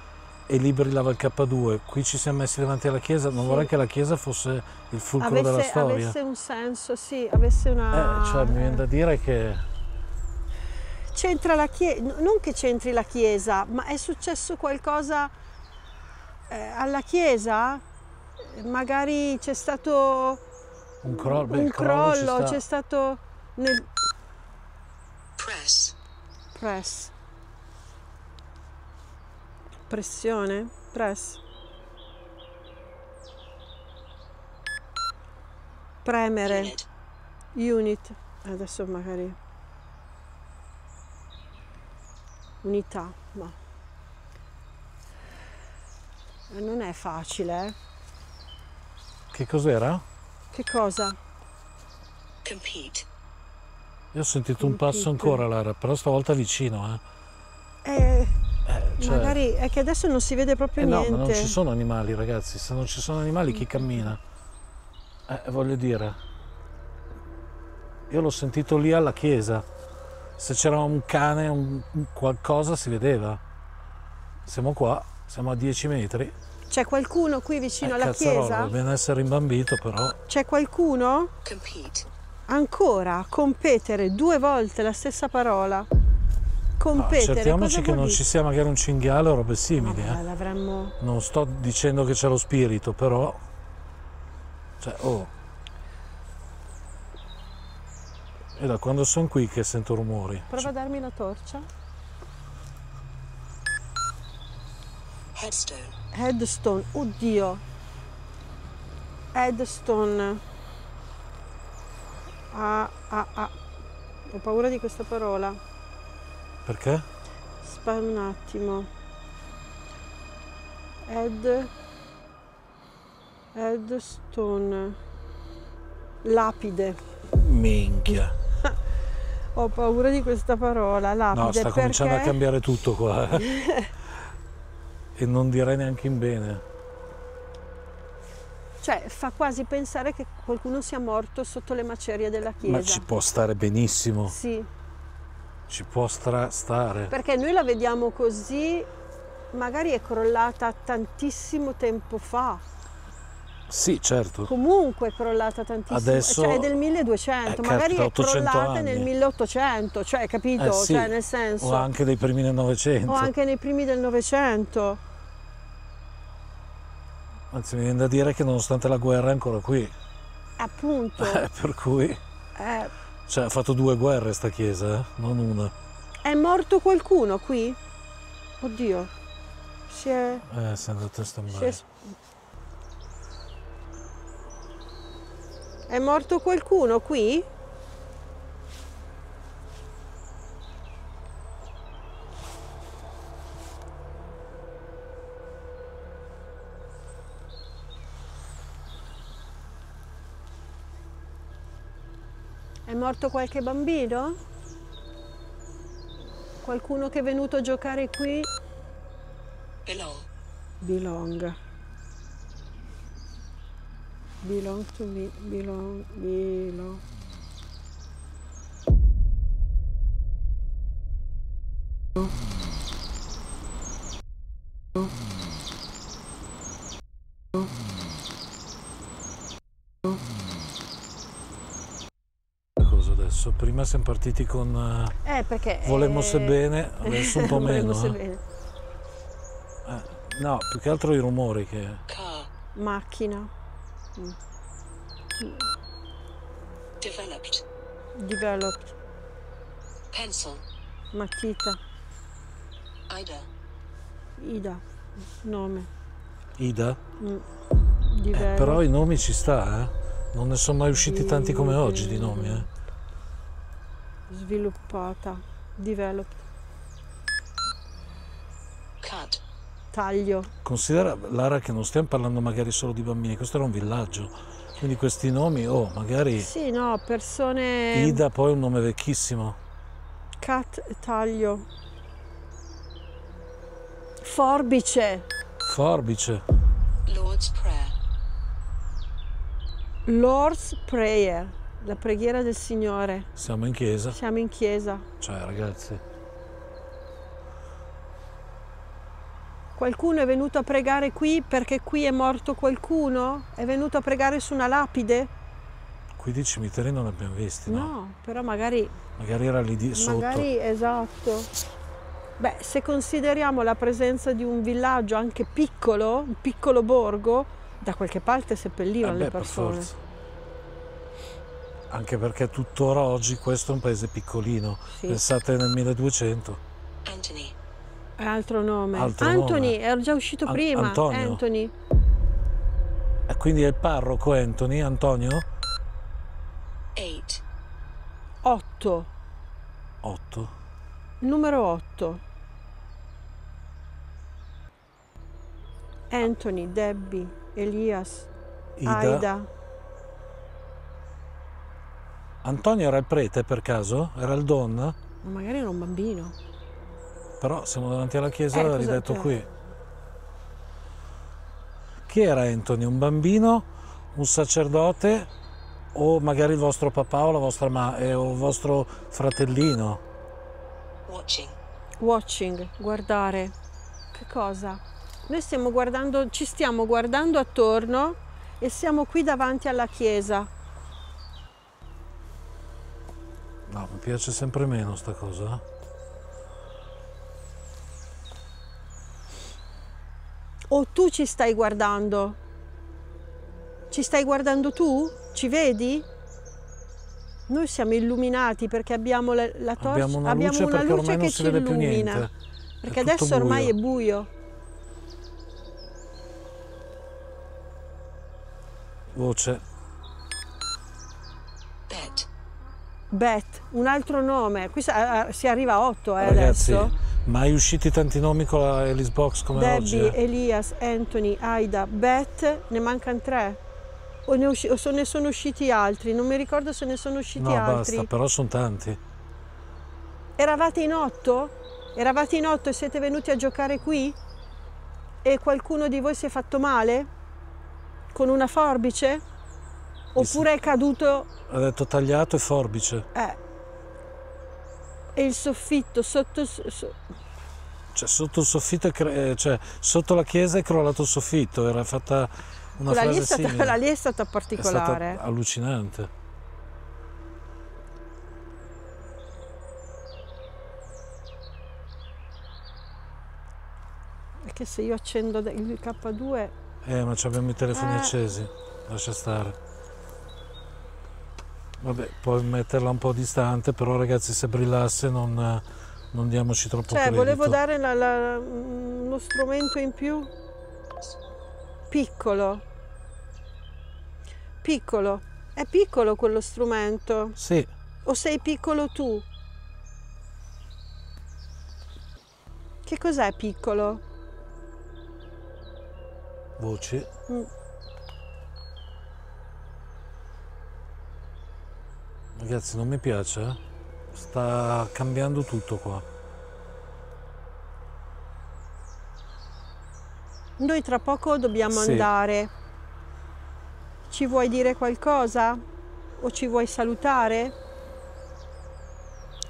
Speaker 1: e lì brillava il K2. Qui ci siamo messi davanti alla chiesa, non vorrei che la chiesa fosse il fulcro della storia.
Speaker 2: Avesse un senso, sì, avesse una...
Speaker 1: cioè mi viene da dire che...
Speaker 2: C'entra la chiesa, non che c'entri la chiesa, ma è successo qualcosa alla chiesa? Magari c'è stato
Speaker 1: un crollo,
Speaker 2: un crollo, c'è stato... Press. Pressione? Press. Premere. Unit. Adesso magari. Unità, ma. Non è facile,
Speaker 1: Che cos'era?
Speaker 2: Che cosa?
Speaker 3: Compete.
Speaker 1: Io ho sentito un passo ancora, Lara, però stavolta vicino,
Speaker 2: Cioè, magari è che adesso non si vede proprio niente.
Speaker 1: No, ma non ci sono animali, ragazzi. Se non ci sono animali, chi cammina? Voglio dire, io l'ho sentito lì alla chiesa. Se c'era un cane, qualcosa si vedeva. Siamo qua, siamo a 10 metri.
Speaker 2: C'è qualcuno qui vicino alla
Speaker 1: Cazzarola,
Speaker 2: chiesa?
Speaker 1: va bene essere rimbambito, però.
Speaker 2: C'è qualcuno?
Speaker 3: Compete.
Speaker 2: Ancora, competere 2 volte la stessa parola. Competere.
Speaker 1: Cerchiamoci che non ci sia magari un cinghiale o robe simili.
Speaker 2: L'avremmo...
Speaker 1: Non sto dicendo che c'è lo spirito, però. Cioè, È da quando sono qui che sento rumori.
Speaker 2: Prova a darmi la torcia. Headstone. Oddio. Headstone. Ho paura di questa parola.
Speaker 1: Perché?
Speaker 2: Aspetta un attimo. Headstone. Lapide.
Speaker 1: Minchia.
Speaker 2: Ho paura di questa parola, lapide.
Speaker 1: No, sta cominciando a cambiare tutto qua. E non direi neanche in bene.
Speaker 2: Cioè, fa quasi pensare che qualcuno sia morto sotto le macerie della chiesa.
Speaker 1: Ma ci può stare benissimo.
Speaker 2: Sì.
Speaker 1: Ci può stare.
Speaker 2: Perché noi la vediamo così, magari è crollata tantissimo tempo fa.
Speaker 1: Sì, certo.
Speaker 2: Comunque è crollata tantissimo.
Speaker 1: Adesso
Speaker 2: cioè è del 1200, magari è crollata
Speaker 1: anni.
Speaker 2: nel 1800, cioè capito?
Speaker 1: Sì.
Speaker 2: Cioè nel senso.
Speaker 1: O anche dei primi del Novecento.
Speaker 2: O anche nei primi del Novecento.
Speaker 1: Anzi, mi viene da dire che nonostante la guerra è ancora qui.
Speaker 2: Appunto.
Speaker 1: Per cui. Cioè, ha fatto 2 guerre sta chiesa, non una.
Speaker 2: È morto qualcuno qui? Oddio. Si è
Speaker 1: andato a stand-by.
Speaker 2: È morto qualcuno qui? È morto qualche bambino? Qualcuno che è venuto a giocare qui?
Speaker 3: Belong.
Speaker 2: Belong. Belong to me. Belong. Belong.
Speaker 1: Adesso, prima siamo partiti con
Speaker 2: perché
Speaker 1: volemmo sebbene, adesso un po' meno. No, più che altro i rumori che...
Speaker 3: Car.
Speaker 2: Macchina.
Speaker 3: Developed.
Speaker 2: Developed.
Speaker 3: Pencil.
Speaker 2: Matita.
Speaker 3: Ida.
Speaker 2: Ida. Nome.
Speaker 1: Ida?
Speaker 2: Developed.
Speaker 1: Però i nomi ci sta, eh? Non ne sono mai usciti tanti come oggi di nomi, eh?
Speaker 2: Sviluppata. Developed.
Speaker 3: Cut.
Speaker 2: Taglio.
Speaker 1: Considera, Lara, che non stiamo parlando magari solo di bambini, questo era un villaggio, quindi questi nomi, magari...
Speaker 2: Sì, no, persone...
Speaker 1: Ida poi è un nome vecchissimo.
Speaker 2: Cut, taglio. Forbice.
Speaker 1: Forbice.
Speaker 3: Lord's Prayer.
Speaker 2: Lord's Prayer, la preghiera del Signore.
Speaker 1: Siamo in chiesa.
Speaker 2: Siamo in chiesa.
Speaker 1: Cioè, ragazzi...
Speaker 2: Qualcuno è venuto a pregare qui perché qui è morto qualcuno? È venuto a pregare su una lapide?
Speaker 1: Qui di cimiteri non ne abbiamo visti, no?
Speaker 2: No, però magari...
Speaker 1: Magari era lì sotto.
Speaker 2: Magari, esatto. Beh, se consideriamo la presenza di un villaggio anche piccolo, un piccolo borgo, da qualche parte seppellivano le persone.
Speaker 1: Per forza. Anche perché tuttora oggi questo è un paese piccolino. Sì. Pensate nel 1200.
Speaker 3: Anthony.
Speaker 2: Altro nome.
Speaker 1: Altro
Speaker 2: Anthony,
Speaker 1: nome.
Speaker 2: era già uscito prima.
Speaker 1: Antonio.
Speaker 2: Anthony.
Speaker 1: E quindi è il parroco Anthony, Antonio?
Speaker 2: 8.
Speaker 1: 8.
Speaker 2: Numero 8. Anthony, Debbie, Elias, Aida.
Speaker 1: Antonio era il prete per caso? Era il don?
Speaker 2: Ma magari era un bambino.
Speaker 1: Però siamo davanti alla chiesa, l'ha ridetto qui. Chi era Anthony? Un bambino? Un sacerdote? O magari il vostro papà o la vostra o il vostro fratellino?
Speaker 3: Watching.
Speaker 2: Guardare. Che cosa? Noi stiamo guardando, ci stiamo guardando attorno e siamo qui davanti alla chiesa.
Speaker 1: No, mi piace sempre meno sta cosa.
Speaker 2: O tu ci stai guardando? Ci stai guardando tu? Ci vedi? Noi siamo illuminati perché abbiamo la torcia,
Speaker 1: abbiamo una luce
Speaker 2: che ci illumina. Perché adesso ormai è buio.
Speaker 1: Voce.
Speaker 2: Bet, un altro nome. Qui si arriva a 8
Speaker 1: Ragazzi,
Speaker 2: adesso.
Speaker 1: mai usciti tanti nomi con la Alice Box come
Speaker 2: Debbie,
Speaker 1: oggi?
Speaker 2: Elias, Anthony, Aida, Bet, ne mancano 3. O ne sono usciti altri, non mi ricordo se ne sono usciti altri.
Speaker 1: No, basta, però sono tanti.
Speaker 2: Eravate in 8? Eravate in 8 e siete venuti a giocare qui? E qualcuno di voi si è fatto male? Con una forbice? Oppure è caduto...
Speaker 1: Ha detto tagliato e forbice.
Speaker 2: E il soffitto sotto...
Speaker 1: Cioè sotto il soffitto, cioè sotto la chiesa è crollato il soffitto, era fatta una frase simile.
Speaker 2: Quella lì è stata particolare.
Speaker 1: È stata allucinante.
Speaker 2: Perché se io accendo il K2...
Speaker 1: Ma abbiamo i telefoni accesi, lascia stare. Vabbè, puoi metterla un po' distante, però ragazzi, se brillasse non diamoci troppo credito.
Speaker 2: Volevo dare uno strumento in più. Piccolo. È piccolo quello strumento?
Speaker 1: Sì.
Speaker 2: O sei piccolo tu? Che cos'è piccolo?
Speaker 1: Voci. Ragazzi, non mi piace, eh? Sta cambiando tutto qua.
Speaker 2: Noi tra poco dobbiamo
Speaker 1: Sì.
Speaker 2: andare. Ci vuoi dire qualcosa? O ci vuoi salutare?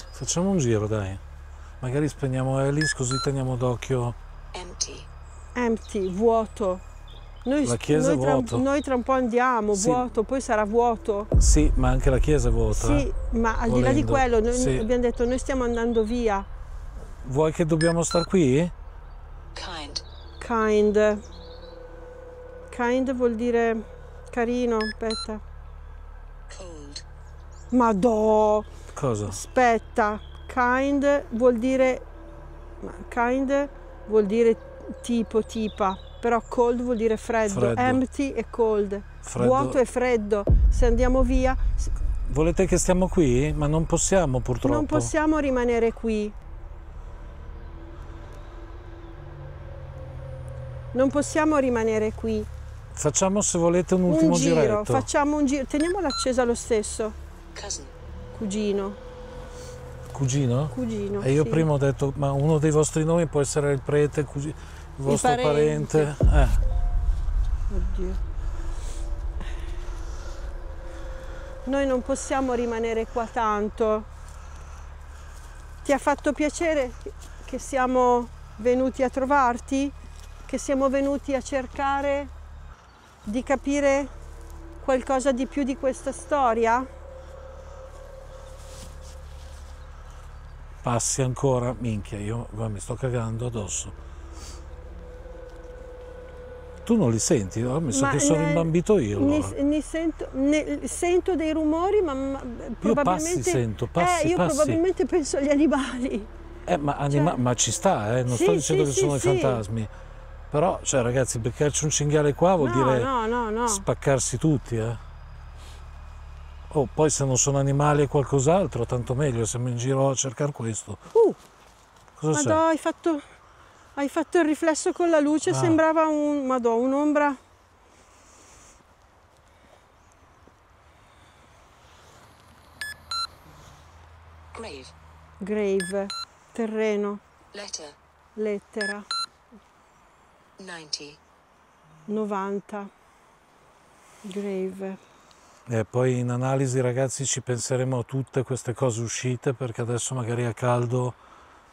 Speaker 1: Facciamo un giro, dai. Magari spegniamo Alice, così teniamo d'occhio.
Speaker 3: Empty.
Speaker 2: Empty, vuoto.
Speaker 1: La chiesa è vuoto.
Speaker 2: Noi tra un po' andiamo,
Speaker 1: Sì.
Speaker 2: vuoto, poi sarà vuoto.
Speaker 1: Sì, ma anche la chiesa è vuota.
Speaker 2: Sì, ma al di là di
Speaker 1: Volendo.
Speaker 2: quello, noi
Speaker 1: Sì.
Speaker 2: abbiamo detto, noi stiamo andando via.
Speaker 1: Vuoi che dobbiamo star qui?
Speaker 3: Kind.
Speaker 2: Kind. Kind vuol dire carino, aspetta.
Speaker 3: Cold.
Speaker 2: Madò,
Speaker 1: Cosa?
Speaker 2: aspetta. Kind vuol dire tipo, tipa, però cold vuol dire freddo.
Speaker 1: Freddo.
Speaker 2: Empty e cold.
Speaker 1: Freddo.
Speaker 2: Vuoto e freddo. Se andiamo via,
Speaker 1: Volete che stiamo qui? Ma non possiamo, purtroppo.
Speaker 2: non possiamo rimanere qui. Non possiamo rimanere qui.
Speaker 1: Facciamo, se volete, un ultimo
Speaker 2: Un giro,
Speaker 1: giretto.
Speaker 2: facciamo un giro. Teniamola accesa lo stesso.
Speaker 3: Cousin.
Speaker 2: Cugino.
Speaker 1: Cugino?
Speaker 2: Cugino.
Speaker 1: E io
Speaker 2: sì.
Speaker 1: prima ho detto, ma uno dei vostri nomi può essere il prete, il vostro
Speaker 2: parente.
Speaker 1: parente.
Speaker 2: Oddio. Noi non possiamo rimanere qua tanto. Ti ha fatto piacere che siamo venuti a trovarti? Che siamo venuti a cercare di capire qualcosa di più di questa storia?
Speaker 1: Passi ancora, minchia, io mi sto cagando addosso. Tu non li senti? No? Mi sa che sono imbambito io. Allora.
Speaker 2: Sento dei rumori, ma probabilmente...
Speaker 1: Io sento, passi.
Speaker 2: Probabilmente penso agli animali.
Speaker 1: Ma ci sta, non
Speaker 2: Sì,
Speaker 1: sto dicendo
Speaker 2: sì,
Speaker 1: che sono
Speaker 2: sì,
Speaker 1: i fantasmi. Però, cioè, ragazzi, beccarci un cinghiale qua vuol dire
Speaker 2: No.
Speaker 1: spaccarsi tutti, Oh, poi se non sono animali e qualcos'altro, tanto meglio, siamo in giro a cercare questo. Cosa c'è?
Speaker 2: Madò, hai fatto il riflesso con la luce, sembrava un'ombra.
Speaker 3: Grave.
Speaker 2: Grave, terreno,
Speaker 3: Letter.
Speaker 2: lettera,
Speaker 3: 90.
Speaker 2: 90. Grave.
Speaker 1: E poi in analisi, ragazzi, ci penseremo a tutte queste cose uscite, perché adesso magari a caldo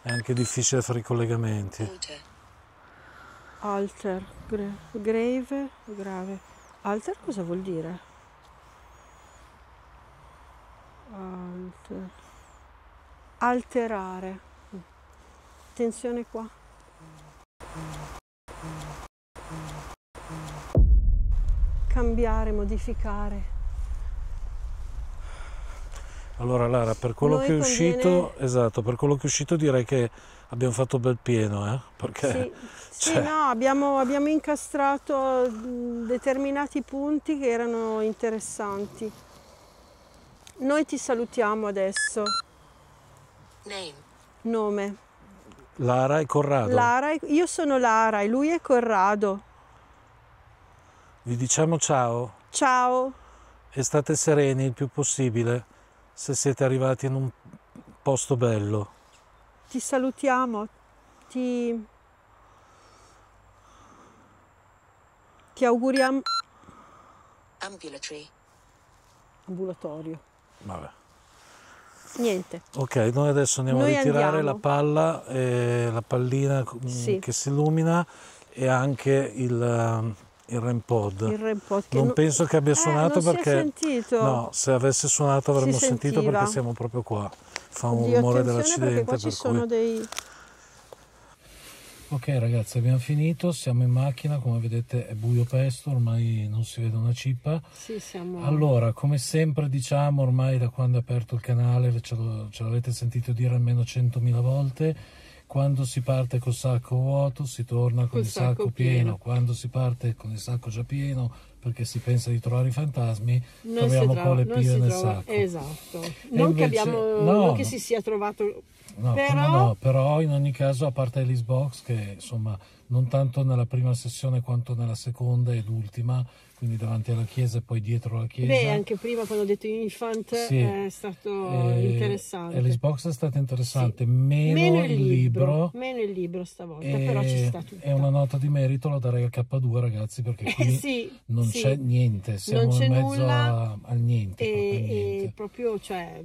Speaker 1: è anche difficile fare i collegamenti.
Speaker 3: Alter.
Speaker 2: Alter, grave, grave. Alter cosa vuol dire? Alter. Alterare. Attenzione qua. Cambiare, modificare.
Speaker 1: Allora Lara, per quello che è uscito, esatto, per quello che è uscito direi che abbiamo fatto bel pieno, perché
Speaker 2: sì, no, abbiamo incastrato determinati punti che erano interessanti. Noi ti salutiamo adesso.
Speaker 3: Name.
Speaker 2: Nome.
Speaker 1: Lara e Corrado.
Speaker 2: Io sono Lara e lui è Corrado.
Speaker 1: Vi diciamo ciao.
Speaker 2: Ciao.
Speaker 1: E state sereni il più possibile se siete arrivati in un posto bello.
Speaker 2: Ti salutiamo. Ti auguriamo.
Speaker 3: Ambulatory.
Speaker 2: Ambulatorio.
Speaker 1: Vabbè.
Speaker 2: Niente.
Speaker 1: Ok, noi adesso andiamo a ritirare la palla, la pallina che si illumina e anche il REM pod.
Speaker 2: Il REM pod che
Speaker 1: non penso che abbia suonato
Speaker 2: non
Speaker 1: perché
Speaker 2: si è sentito.
Speaker 1: No, se avesse suonato avremmo sentito perché siamo proprio qua. Fa un rumore dell'accidente,
Speaker 2: qua ci sono dei...
Speaker 1: Ok ragazzi, abbiamo finito, siamo in macchina, come vedete è buio pesto, ormai non si vede una cippa.
Speaker 2: Sì, siamo...
Speaker 1: Allora, come sempre diciamo, ormai da quando è aperto il canale, ce l'avete sentito dire almeno 100.000 volte, quando si parte col sacco vuoto si torna con il sacco pieno, quando si parte con il sacco già pieno perché si pensa di trovare i fantasmi, troviamo con le pile nel sacco.
Speaker 2: Esatto, non che si sia trovato...
Speaker 1: No, però in ogni caso, a parte Alice Box, che insomma non tanto nella prima sessione quanto nella seconda ed ultima, quindi davanti alla chiesa e poi dietro la chiesa.
Speaker 2: Beh, anche prima quando ho detto Infant è stato interessante.
Speaker 1: Alice Box è stata interessante, meno il libro.
Speaker 2: Meno il libro stavolta, però ci sta tutto.
Speaker 1: È una nota di merito, lo darei a K2, ragazzi, perché qui non c'è niente, siamo in mezzo al niente.
Speaker 2: E proprio, cioè...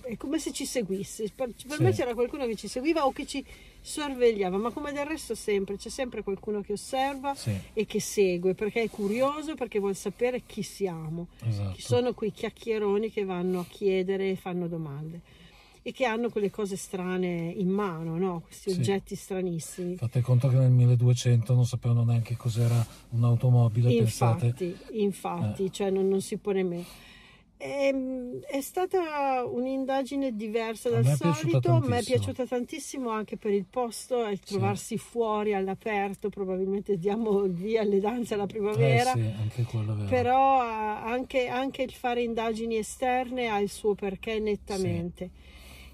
Speaker 2: è come se ci seguisse, per me c'era qualcuno che ci seguiva o che ci sorvegliava, ma come del resto sempre, c'è sempre qualcuno che osserva e che segue, perché è curioso, perché vuol sapere chi siamo.
Speaker 1: Esatto.
Speaker 2: Chi sono quei chiacchieroni che vanno a chiedere e fanno domande e che hanno quelle cose strane in mano, no? Questi oggetti stranissimi.
Speaker 1: Fate conto che nel 1200 non sapevano neanche cos'era un'automobile,
Speaker 2: infatti, cioè non si può nemmeno. È stata un'indagine diversa dal solito, mi è piaciuta tantissimo anche per il posto, il trovarsi fuori all'aperto, probabilmente diamo il via alle danze alla primavera,
Speaker 1: anche quello è vero.
Speaker 2: Però anche il fare indagini esterne ha il suo perché nettamente.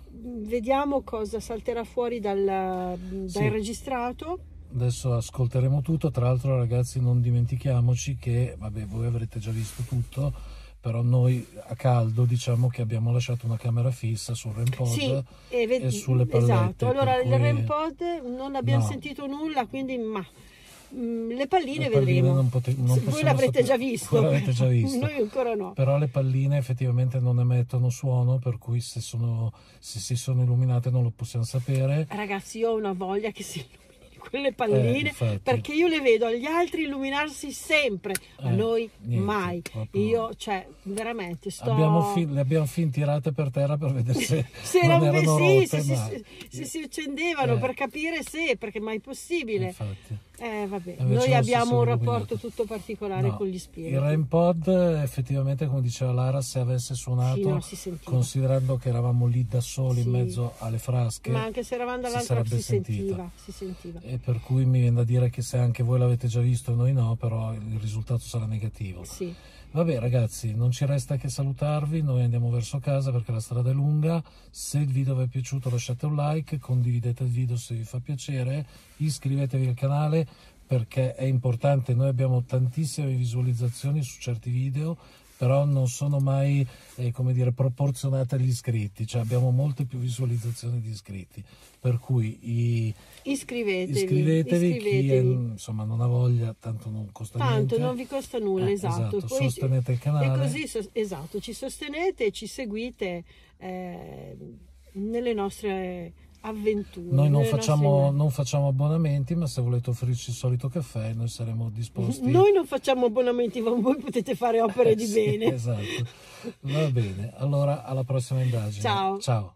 Speaker 2: Vediamo cosa salterà fuori dal registrato.
Speaker 1: Adesso ascolteremo tutto, tra l'altro ragazzi non dimentichiamoci che, vabbè, voi avrete già visto tutto, però noi a caldo diciamo che abbiamo lasciato una camera fissa sul REM pod e sulle pallette.
Speaker 2: Esatto, allora il REM pod non abbiamo sentito nulla, quindi le palline vedremo. Voi l'avrete già visto, noi ancora no.
Speaker 1: Però le palline effettivamente non emettono suono, per cui se si sono illuminate non lo possiamo sapere.
Speaker 2: Ragazzi, io ho una voglia che si illumini quelle palline, perché io le vedo agli altri illuminarsi sempre, a noi mai. Io, cioè, veramente
Speaker 1: le abbiamo fin tirate per terra per vedere se non erano rotte,
Speaker 2: se si accendevano, per capire perché mai possibile.
Speaker 1: Infatti.
Speaker 2: Vabbè, noi abbiamo un rapporto tutto particolare con gli spiriti.
Speaker 1: Il REM pod effettivamente, come diceva Lara, se avesse suonato, considerando che eravamo lì da soli in mezzo alle frasche,
Speaker 2: ma anche se eravamo dall'altra si sentiva.
Speaker 1: E per cui mi viene da dire che se anche voi l'avete già visto e noi no, però il risultato sarà negativo. Vabbè ragazzi, non ci resta che salutarvi, noi andiamo verso casa perché la strada è lunga. Se il video vi è piaciuto lasciate un like, condividete il video se vi fa piacere, iscrivetevi al canale perché è importante. Noi abbiamo tantissime visualizzazioni su certi video, però non sono mai come dire, proporzionate agli iscritti, cioè abbiamo molte più visualizzazioni di iscritti, per cui iscrivetevi. Chi insomma non ha voglia, tanto non costa niente,
Speaker 2: non vi costa nulla. Esatto. Poi
Speaker 1: sostenete il canale
Speaker 2: e così ci sostenete e ci seguite nelle nostre avventure.
Speaker 1: Noi non facciamo abbonamenti, ma se volete offrirci il solito caffè noi saremo disposti.
Speaker 2: Noi non facciamo abbonamenti, ma voi potete fare opere di bene.
Speaker 1: Esatto, va bene, allora alla prossima indagine.
Speaker 2: Ciao.